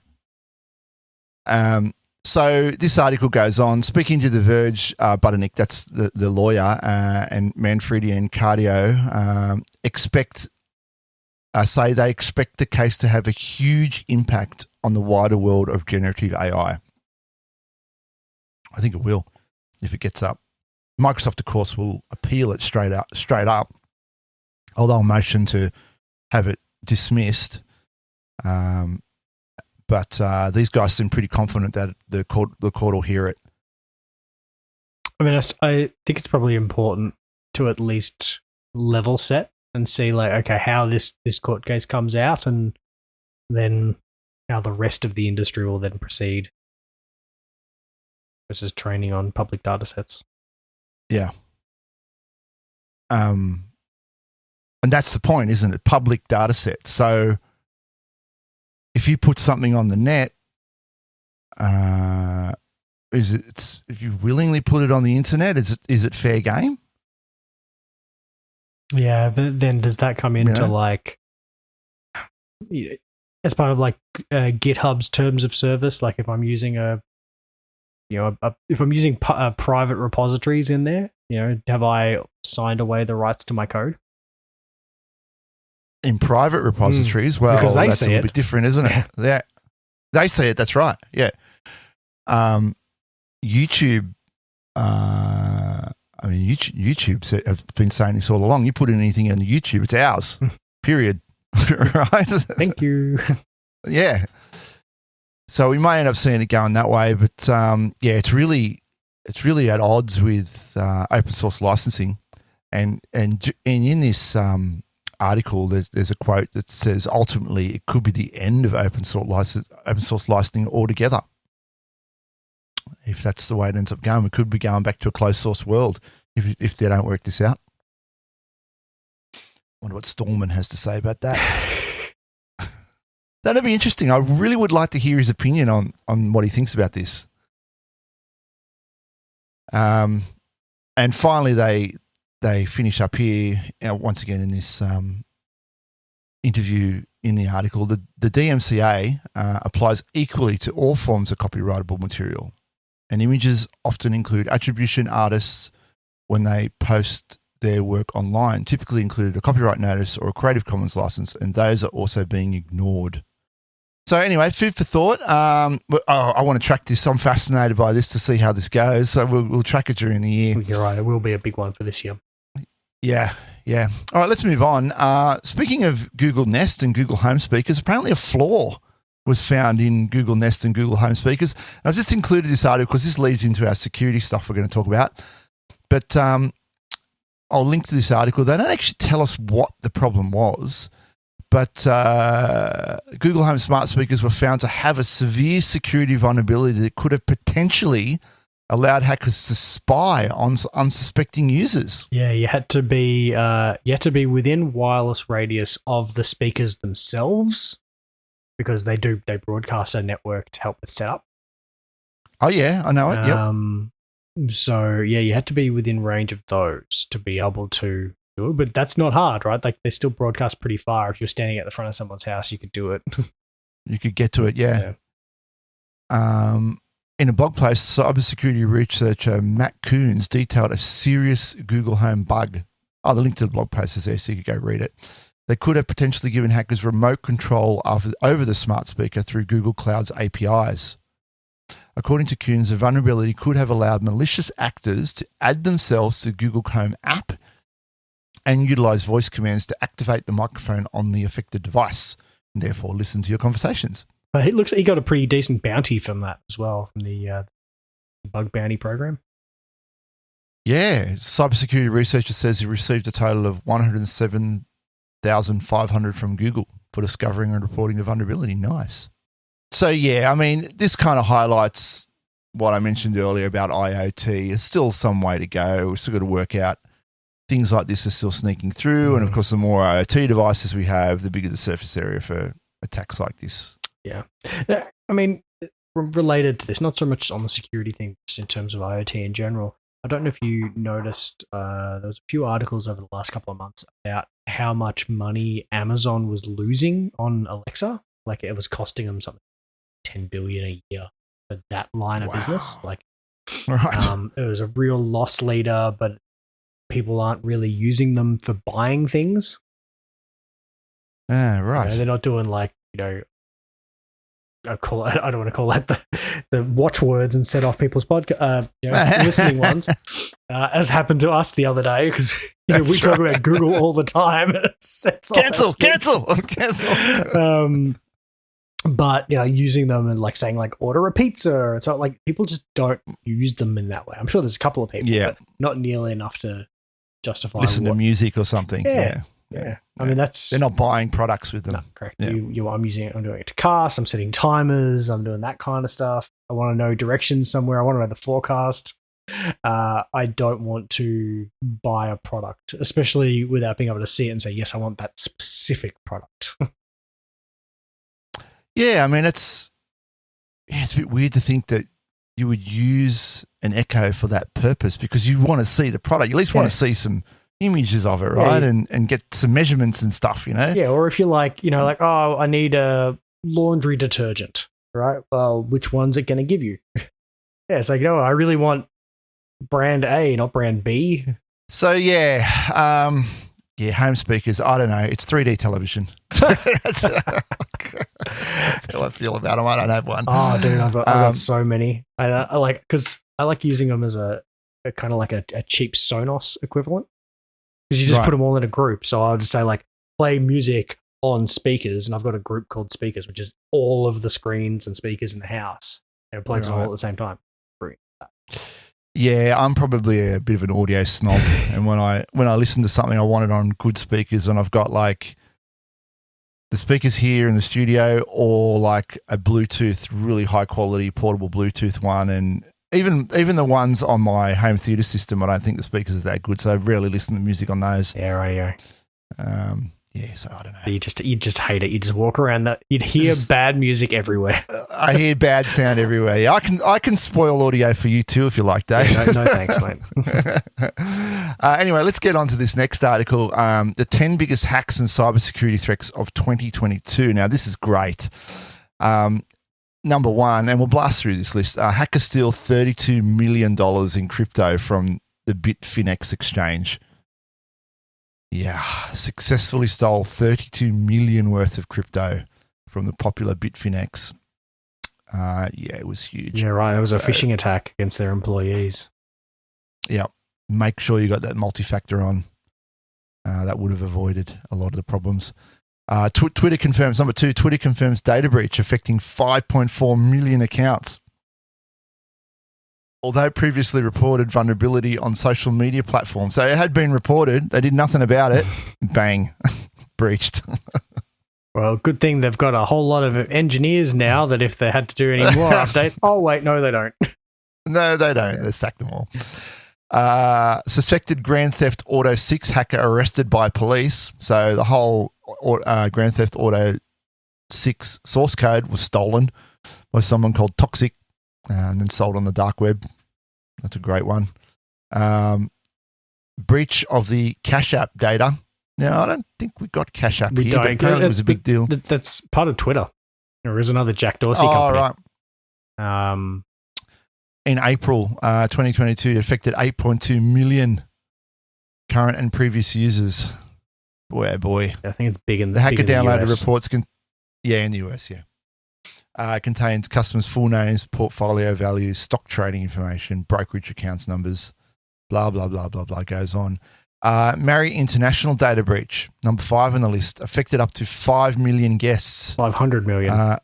So this article goes on, speaking to The Verge, Butternick, that's the lawyer, and Manfredi and Cardio, say they expect the case to have a huge impact on the wider world of generative AI. I think it will, if it gets up. Microsoft, of course, will appeal it straight up, although motion to have it dismissed. But these guys seem pretty confident that the court will hear it. I mean, I think it's probably important to at least level set and see, like, okay, how this court case comes out, and then how the rest of the industry will then proceed versus training on public data sets. Yeah. And that's the point, isn't it? Public data sets. So if you put something on the net, if you willingly put it on the internet, is it fair game? Yeah, but then does that come into like as part of like GitHub's terms of service? Like if I'm using if I'm using private repositories in there, have I signed away the rights to my code? In private repositories, well, because that's a little bit different, isn't it? Yeah, they see it. That's right. Yeah. YouTube. YouTube have been saying this all along. You put in anything on YouTube, it's ours. Period. Right? Thank you. Yeah. So we may end up seeing it going that way, but it's really at odds with open source licensing, and in this article, there's a quote that says ultimately it could be the end of open source licensing altogether. If that's the way it ends up going, we could be going back to a closed source world if they don't work this out. Wonder what Stallman has to say about that. That'd be interesting. I really would like to hear his opinion on what he thinks about this. And finally, they finish up here once again in this interview in the article. The DMCA applies equally to all forms of copyrightable material, and images often include attribution artists when they post their work online, typically include a copyright notice or a Creative Commons license, and those are also being ignored. So anyway, food for thought. I want to track this. I'm fascinated by this to see how this goes. So we'll track it during the year. You're right. It will be a big one for this year. Yeah. All right, let's move on. Speaking of Google Nest and Google Home speakers, apparently a flaw was found in Google Nest and Google Home speakers. And I've just included this article because this leads into our security stuff we're going to talk about. But I'll link to this article. They don't actually tell us what the problem was, but Google Home smart speakers were found to have a severe security vulnerability that could have potentially allowed hackers to spy on unsuspecting users. Yeah, you had to be within wireless radius of the speakers themselves, because they broadcast a network to help with setup. Oh yeah, I know it. Yep. So yeah, you had to be within range of those to be able to do it, but that's not hard, right? Like they still broadcast pretty far. If you're standing at the front of someone's house, you could do it. You could get to it, yeah. In a blog post, cybersecurity researcher Matt Coons detailed a serious Google Home bug. Oh, the link to the blog post is there, so you could go read it. They could have potentially given hackers remote control over the smart speaker through Google Cloud's APIs. According to Coons, the vulnerability could have allowed malicious actors to add themselves to the Google Home app and utilize voice commands to activate the microphone on the affected device and therefore listen to your conversations. But it looks like he got a pretty decent bounty from that as well, from the bug bounty program. Yeah, cybersecurity researcher says he received a total of 107,500 from Google for discovering and reporting a vulnerability. Nice. So yeah, I mean, this kind of highlights what I mentioned earlier about IoT. It's still some way to go. We've still got to work out. Things like this are still sneaking through, and of course, the more IoT devices we have, the bigger the surface area for attacks like this. Yeah. I mean, related to this, not so much on the security thing, just in terms of IoT in general. I don't know if you noticed, there was a few articles over the last couple of months about how much money Amazon was losing on Alexa. Like it was costing them something $10 billion a year for that line of business. Like, right. it was a real loss leader, but people aren't really using them for buying things. Right. They're not doing like, I don't want to call that the watchwords and set off people's podcast, listening ones, as happened to us the other day because we talk about Google all the time. And it sets off Cancel. But using them and like saying like order a pizza, it's not like people just don't use them in that way. I'm sure there's a couple of people, but not nearly enough to justify. Listen to music or something. Yeah. I mean, they're not buying products with them. No, correct. Yeah. I'm doing it to cast. I'm setting timers. I'm doing that kind of stuff. I want to know directions somewhere. I want to know the forecast. I don't want to buy a product, especially without being able to see it and say, yes, I want that specific product. Yeah, I mean, it's a bit weird to think that you would use an Echo for that purpose because you want to see the product. You at least want to see some images of it, right? And get some measurements and stuff, Yeah, or if you're like, oh, I need a laundry detergent, right? Well, which one's it going to give you? It's like, I really want brand A, not brand B. So, home speakers, I don't know. It's 3D television. That's how I feel about them. I don't have one. Oh, dude, I've got so many. I like, because I like using them as a kind of like a cheap Sonos equivalent. Because you just put them all in a group. So I'll just say like play music on speakers, and I've got a group called speakers, which is all of the screens and speakers in the house, and it plays them all at the same time. Yeah, I'm probably a bit of an audio snob, and when I listen to something, I want it on good speakers, and I've got like the speakers here in the studio, or like a Bluetooth, really high quality portable Bluetooth one, and even the ones on my home theatre system, I don't think the speakers are that good, so I rarely listen to music on those. Yeah, right. So I don't know. You just hate it. You just walk around you'd hear bad music everywhere. I hear bad sound everywhere. Yeah, I can spoil audio for you too if you like, Dave. No thanks, mate. Anyway, let's get on to this next article. The 10 biggest hacks and cybersecurity threats of 2022. Now, this is great. Number one, and we'll blast through this list. Hackers steal $32 million in crypto from the Bitfinex exchange. Yeah, successfully stole 32 million worth of crypto from the popular Bitfinex. It was huge. Yeah, right. It was a phishing attack against their employees. Yeah, make sure you got that multi-factor on. That would have avoided a lot of the problems. Twitter confirms, number two, Twitter confirms data breach affecting 5.4 million accounts. Although previously reported vulnerability on social media platforms. So it had been reported. They did nothing about it. Bang. Breached. Well, good thing they've got a whole lot of engineers now that if they had to do any more updates. Oh, wait, no, they don't. No, they don't. They sacked them all. Suspected Grand Theft Auto 6 hacker arrested by police. So the whole Grand Theft Auto 6 source code was stolen by someone called Toxic and then sold on the dark web. That's a great one. Breach of the Cash App data. Now, I don't think we got Cash App here, but apparently it was a big deal. That's part of Twitter. There is another Jack Dorsey company. Right. In April 2022, it affected 8.2 million current and previous users. Boy, oh boy. I think it's big in the hacker downloaded US. Reports. In the US, contains customers' full names, portfolio values, stock trading information, brokerage accounts numbers, blah, blah, blah, blah, blah, goes on. Marriott International data breach, number 5 on the list, affected up to 5 million guests. 500 million.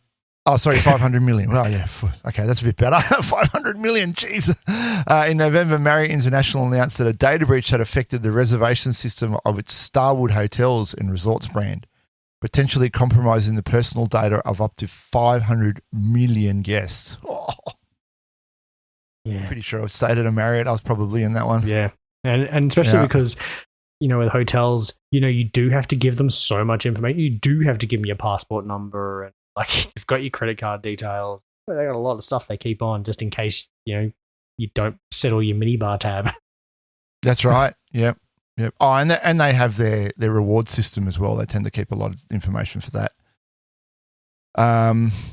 500 million. Well, yeah. Okay, that's a bit better. 500 million, jeez. In November, Marriott International announced that a data breach had affected the reservation system of its Starwood Hotels and Resorts brand, potentially compromising the personal data of up to 500 million guests. Oh. Yeah. Pretty sure I've stayed at a Marriott. I was probably in that one. Yeah. And especially because, with hotels, you do have to give them so much information. You do have to give them your passport number and you've got your credit card details. They got a lot of stuff they keep on just in case, you don't settle your minibar tab. That's right. Yep. Oh, and they have their reward system as well. They tend to keep a lot of information for that.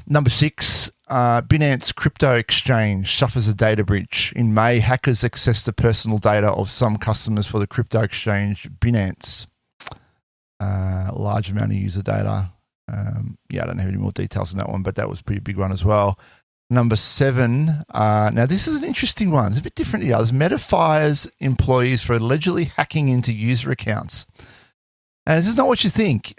Number 6, Binance crypto exchange suffers a data breach. In May, hackers accessed the personal data of some customers for the crypto exchange Binance. Large amount of user data. I don't have any more details on that one, but that was a pretty big one as well. Number 7. Now, this is an interesting one. It's a bit different to the others. Meta fires employees for allegedly hacking into user accounts. And this is not what you think.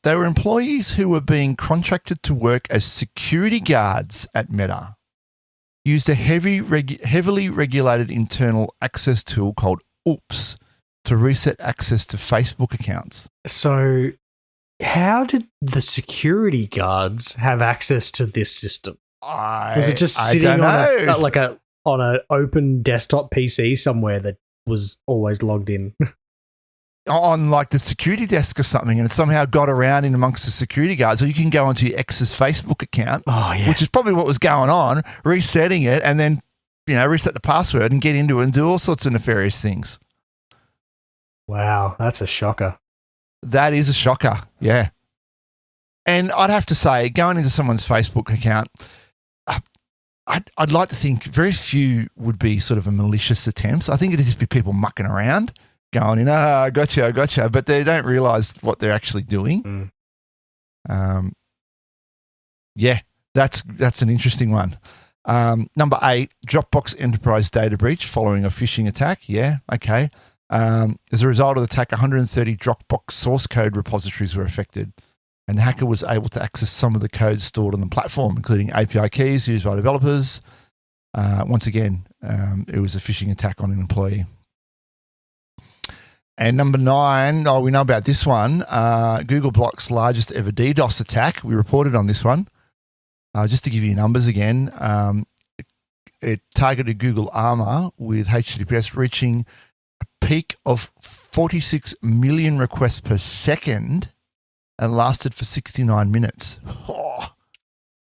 They were employees who were being contracted to work as security guards at Meta. Used a heavily regulated internal access tool called OOPS to reset access to Facebook accounts. So how did the security guards have access to this system? Was it just sitting on an open desktop PC somewhere that was always logged in? On like the security desk or something, and it somehow got around in amongst the security guards, or you can go onto your ex's Facebook account, which is probably what was going on, resetting it, and then, reset the password and get into it and do all sorts of nefarious things. Wow, that's a shocker. That is a shocker, yeah. And I'd have to say, going into someone's Facebook account, I'd like to think very few would be sort of a malicious attempts. I think it'd just be people mucking around, going in, I gotcha, but they don't realise what they're actually doing. That's an interesting one. Number 8, Dropbox enterprise data breach following a phishing attack. Yeah, okay. As a result of the attack, 130 Dropbox source code repositories were affected, and the hacker was able to access some of the code stored on the platform, including API keys used by developers. Once again, it was a phishing attack on an employee. And number 9, we know about this one, Google Block's largest ever DDoS attack. We reported on this one. Just to give you numbers again, it targeted Google Armor with HTTPS reaching a peak of 46 million requests per second and lasted for 69 minutes.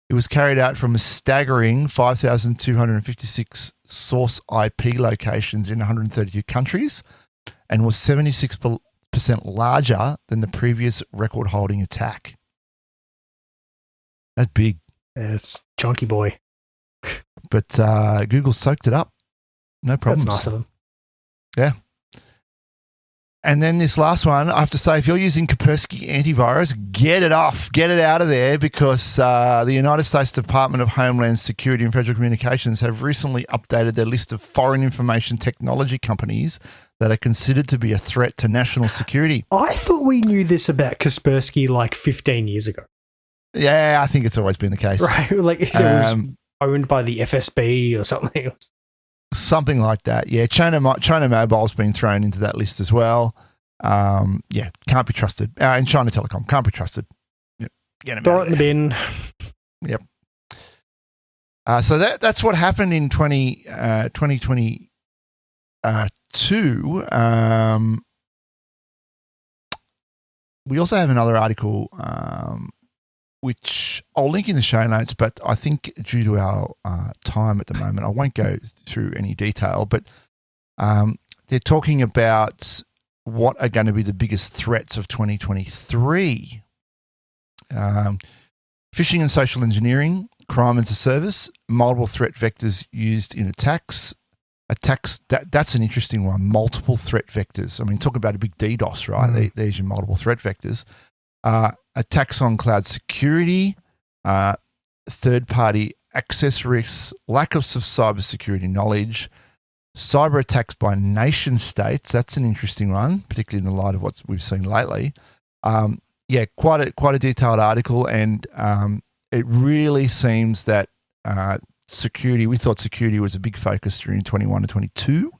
It was carried out from a staggering 5,256 source IP locations in 132 countries and was 76% larger than the previous record-holding attack. That's big. Yeah, it's chunky boy. But Google soaked it up. No problems. That's nice of them. Yeah. And then this last one, I have to say, if you're using Kaspersky antivirus, get it off, get it out of there, because the United States Department of Homeland Security and Federal Communications have recently updated their list of foreign information technology companies that are considered to be a threat to national security. I thought we knew this about Kaspersky like 15 years ago. Yeah, I think it's always been the case. Right, like it was owned by the FSB or something else. Something like that. Yeah, China Mobile's been thrown into that list as well. Can't be trusted. And China Telecom can't be trusted. Yep. Throw it in the bin. Yep. So that's what happened in 2022. We also have another article which I'll link in the show notes, but I think due to our time at the moment, I won't go through any detail, but they're talking about what are going to be the biggest threats of 2023. Phishing and social engineering, crime as a service, multiple threat vectors used in attacks. That's an interesting one, multiple threat vectors. I mean, talk about a big DDoS, right? There's your multiple threat vectors. Attacks on cloud security, third-party access risks, lack of cybersecurity knowledge, cyber attacks by nation states. That's an interesting one, particularly in the light of what we've seen lately. Quite a detailed article, and it really seems that security. We thought security was a big focus during 21 to 22.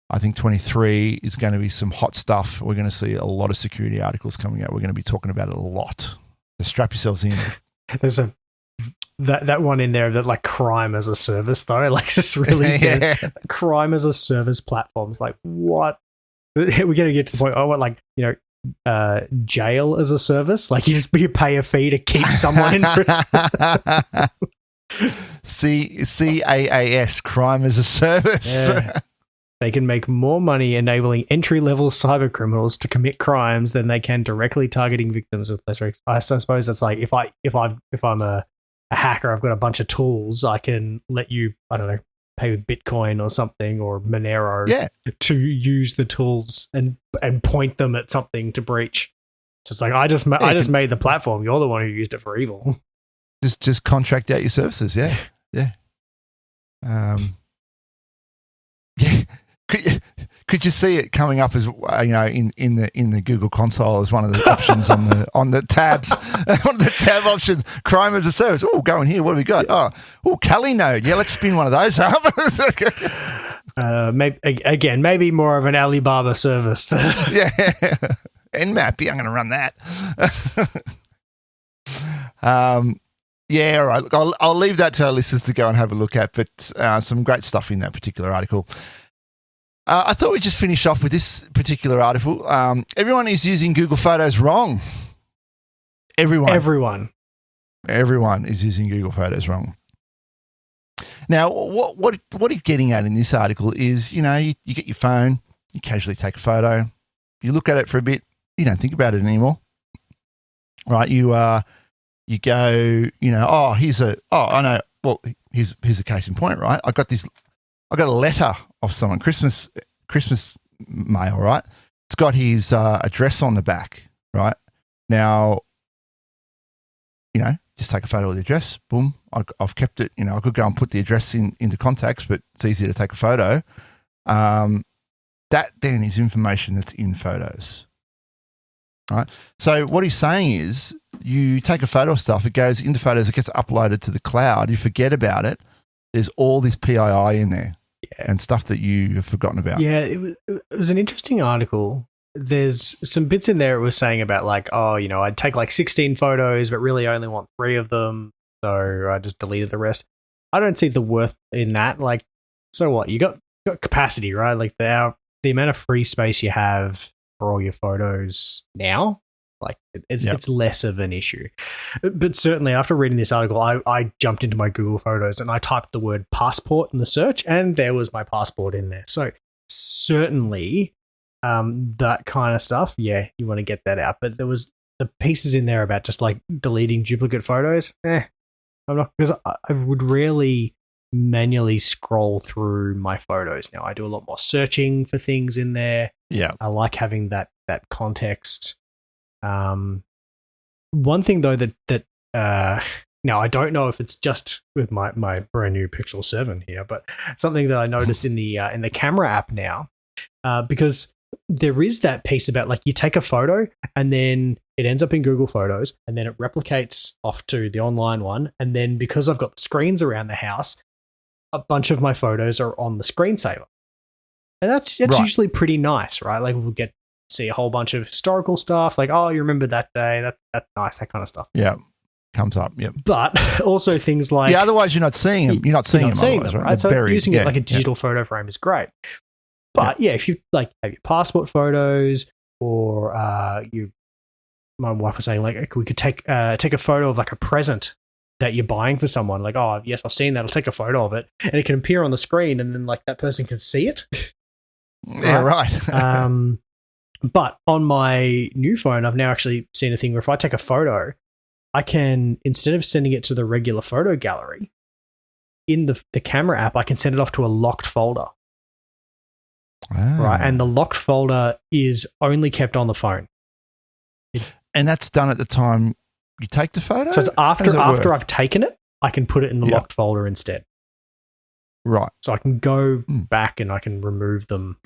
I think 23 is going to be some hot stuff. We're going to see a lot of security articles coming out. We're going to be talking about it a lot. So strap yourselves in. There's that one in there that like crime as a service though. Like this really crime as a service platforms. Like what? We're going to get to the point. I want jail as a service. Like you pay a fee to keep someone in prison. CAAS, crime as a service. Yeah. They can make more money enabling entry-level cyber criminals to commit crimes than they can directly targeting victims with less risks. I suppose that's like if I'm a a hacker, I've got a bunch of tools. I can let you, I don't know, pay with Bitcoin or something or Monero to use the tools and point them at something to breach. So it's like, I just made the platform. You're the one who used it for evil. Just contract out your services. Yeah. Yeah. Yeah. Could you see it coming up as in the Google console as one of the options on the tabs, one of the tab options? Crime as a service. Oh, go in here. What have we got? Oh, Kali node. Yeah, let's spin one of those up. Maybe more of an Alibaba service. Yeah, Nmap. Yeah, I'm going to run that. Yeah, all right. Look, I'll leave that to our listeners to go and have a look at. But some great stuff in that particular article. I thought we'd just finish off with this particular article. Everyone is using Google Photos wrong. Everyone is using Google Photos wrong. Now, what he's getting at in this article is, you get your phone, you casually take a photo, you look at it for a bit, you don't think about it anymore, right? You go, here's a case in point, right? I got a letter of someone, Christmas mail, right? It's got his address on the back, right? Now, just take a photo of the address, boom. I've kept it, I could go and put the address into contacts, but it's easier to take a photo. That then is information that's in photos, right? So what he's saying is you take a photo of stuff, it goes into photos, it gets uploaded to the cloud, you forget about it, there's all this PII in there. And stuff that you have forgotten about. Yeah, it was an interesting article. There's some bits in there it was saying about like, I'd take like 16 photos, but really only want 3 of them. So I just deleted the rest. I don't see the worth in that. Like, so what? You got capacity, right? Like the amount of free space you have for all your photos now, like it's less of an issue. But certainly after reading this article, I jumped into my Google Photos and I typed the word passport in the search and there was my passport in there. So certainly that kind of stuff, you want to get that out. But there was the pieces in there about just like deleting duplicate photos. I'm not, because I would rarely manually scroll through my photos. Now I do a lot more searching for things in there. Yeah. I like having that context. One thing though that now I don't know if it's just with my brand new Pixel 7 here, but something that I noticed in the camera app now, because there is that piece about like you take a photo and then it ends up in Google Photos and then it replicates off to the online one, and then because I've got the screens around the house, a bunch of my photos are on the screensaver, and that's right. Usually pretty nice, right? Like we'll see a whole bunch of historical stuff, like, oh, you remember that day, that's nice, that kind of stuff. Yeah, comes up. Yep. But also things like, otherwhy you're not seeing them. You're not seeing them, right? So using it like a digital photo frame is great. But if you like have your passport photos, or my wife was saying like we could take a photo of like a present that you're buying for someone. Like, oh yes, I've seen that. I'll take a photo of it, and it can appear on the screen, and then like that person can see it. Yeah, right. But on my new phone, I've now actually seen a thing where if I take a photo, I can, instead of sending it to the regular photo gallery, in the camera app, I can send it off to a locked folder. Right. And the locked folder is only kept on the phone. And that's done at the time you take the photo? So it's after I've taken it, I can put it in the locked folder instead. Right. So I can go back and I can remove them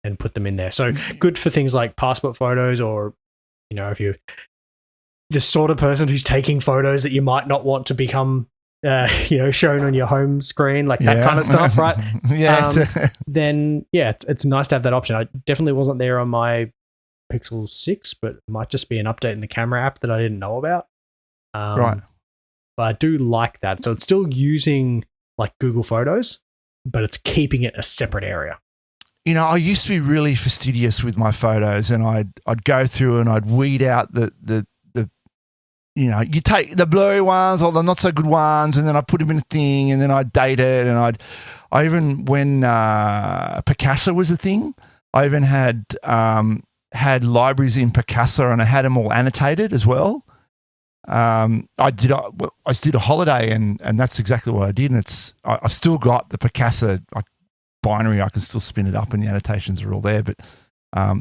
and put them in there. So good for things like passport photos, or, if you're the sort of person who's taking photos that you might not want to become, shown on your home screen, like that kind of stuff, right? Then, it's nice to have that option. I definitely wasn't there on my Pixel 6, but it might just be an update in the camera app that I didn't know about. Right. But I do like that. So it's still using like Google Photos, but it's keeping it a separate area. I used to be really fastidious with my photos, and I'd go through and I'd weed out the you take the blurry ones or the not so good ones, and then I put them in a thing, and then I'd date it, and I even, when Picasa was a thing, I even had libraries in Picasa, and I had them all annotated as well. I just did a holiday, and that's exactly what I did. And I've still got the Picasa binary. I can still spin it up, and the annotations are all there. But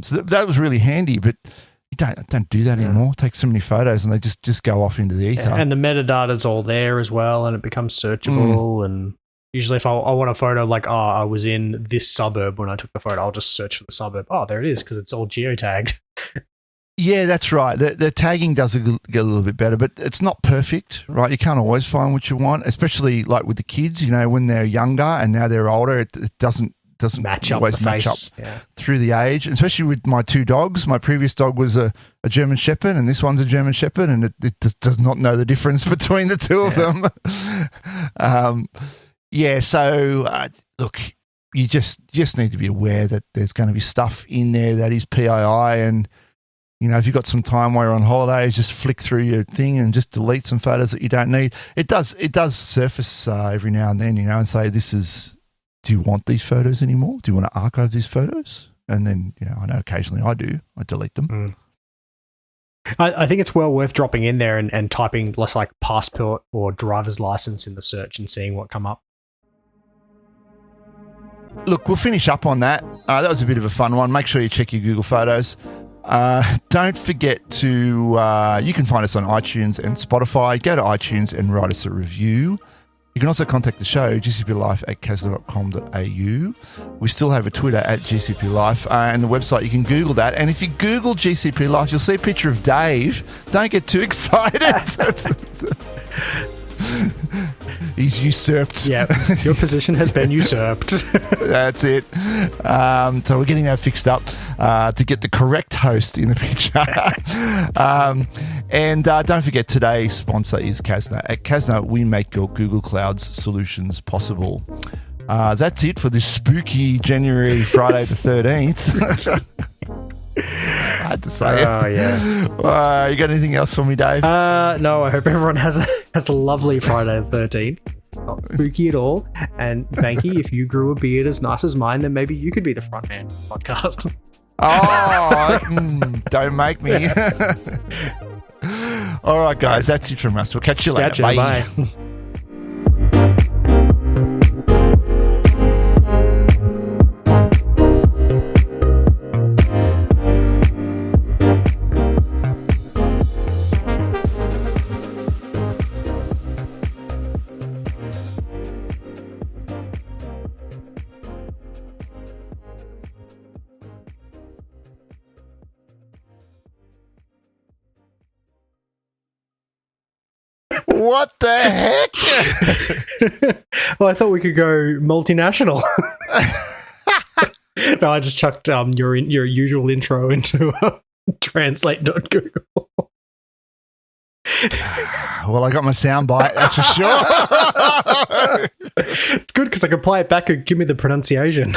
so that was really handy. But you don't do that anymore. Take so many photos, and they just go off into the ether. Yeah, and the metadata's all there as well, and it becomes searchable. And usually, if I want a photo like, I was in this suburb when I took the photo, I'll just search for the suburb. Oh, there it is, because it's all geotagged. Yeah, that's right. The tagging does get a little bit better, but it's not perfect, right? You can't always find what you want, especially like with the kids, when they're younger and now they're older, it doesn't always match up through the age, especially with my two dogs. My previous dog was a German Shepherd, and this one's a German Shepherd, and it just does not know the difference between the two of them. So look, you just need to be aware that there's going to be stuff in there that is PII, and if you've got some time while you're on holidays, just flick through your thing and just delete some photos that you don't need. It does surface every now and then, and say, do you want these photos anymore? Do you want to archive these photos? And then, I know occasionally I do. I delete them. I think it's well worth dropping in there and typing less like passport or driver's license in the search and seeing what come up. Look, we'll finish up on that. That was a bit of a fun one. Make sure you check your Google Photos. Don't forget to, you can find us on iTunes and Spotify. Go to iTunes and write us a review. You can also contact the show, gcplife@casno.com.au. We still have a Twitter @gcplife, and the website, you can Google that. And if you Google GCP Life, you'll see a picture of Dave. Don't get too excited. He's usurped. Yeah, your position has been usurped. That's it. So we're getting that fixed up to get the correct host in the picture. And don't forget, today's sponsor is Casno. At Casno, we make your Google Clouds solutions possible. That's it for this spooky January Friday the 13th. I had to say it. Oh, yeah. You got anything else for me, Dave? No, I hope everyone has a lovely Friday the 13th. Not spooky at all. And Banky, if you grew a beard as nice as mine, then maybe you could be the front man of the podcast. Don't make me. All right, guys, that's it from us. We'll catch you later. Bye. What the heck? Well, I thought we could go multinational. No, I just chucked your usual intro into translate.google. Well, I got my soundbite, that's for sure. It's good because I can play it back and give me the pronunciation.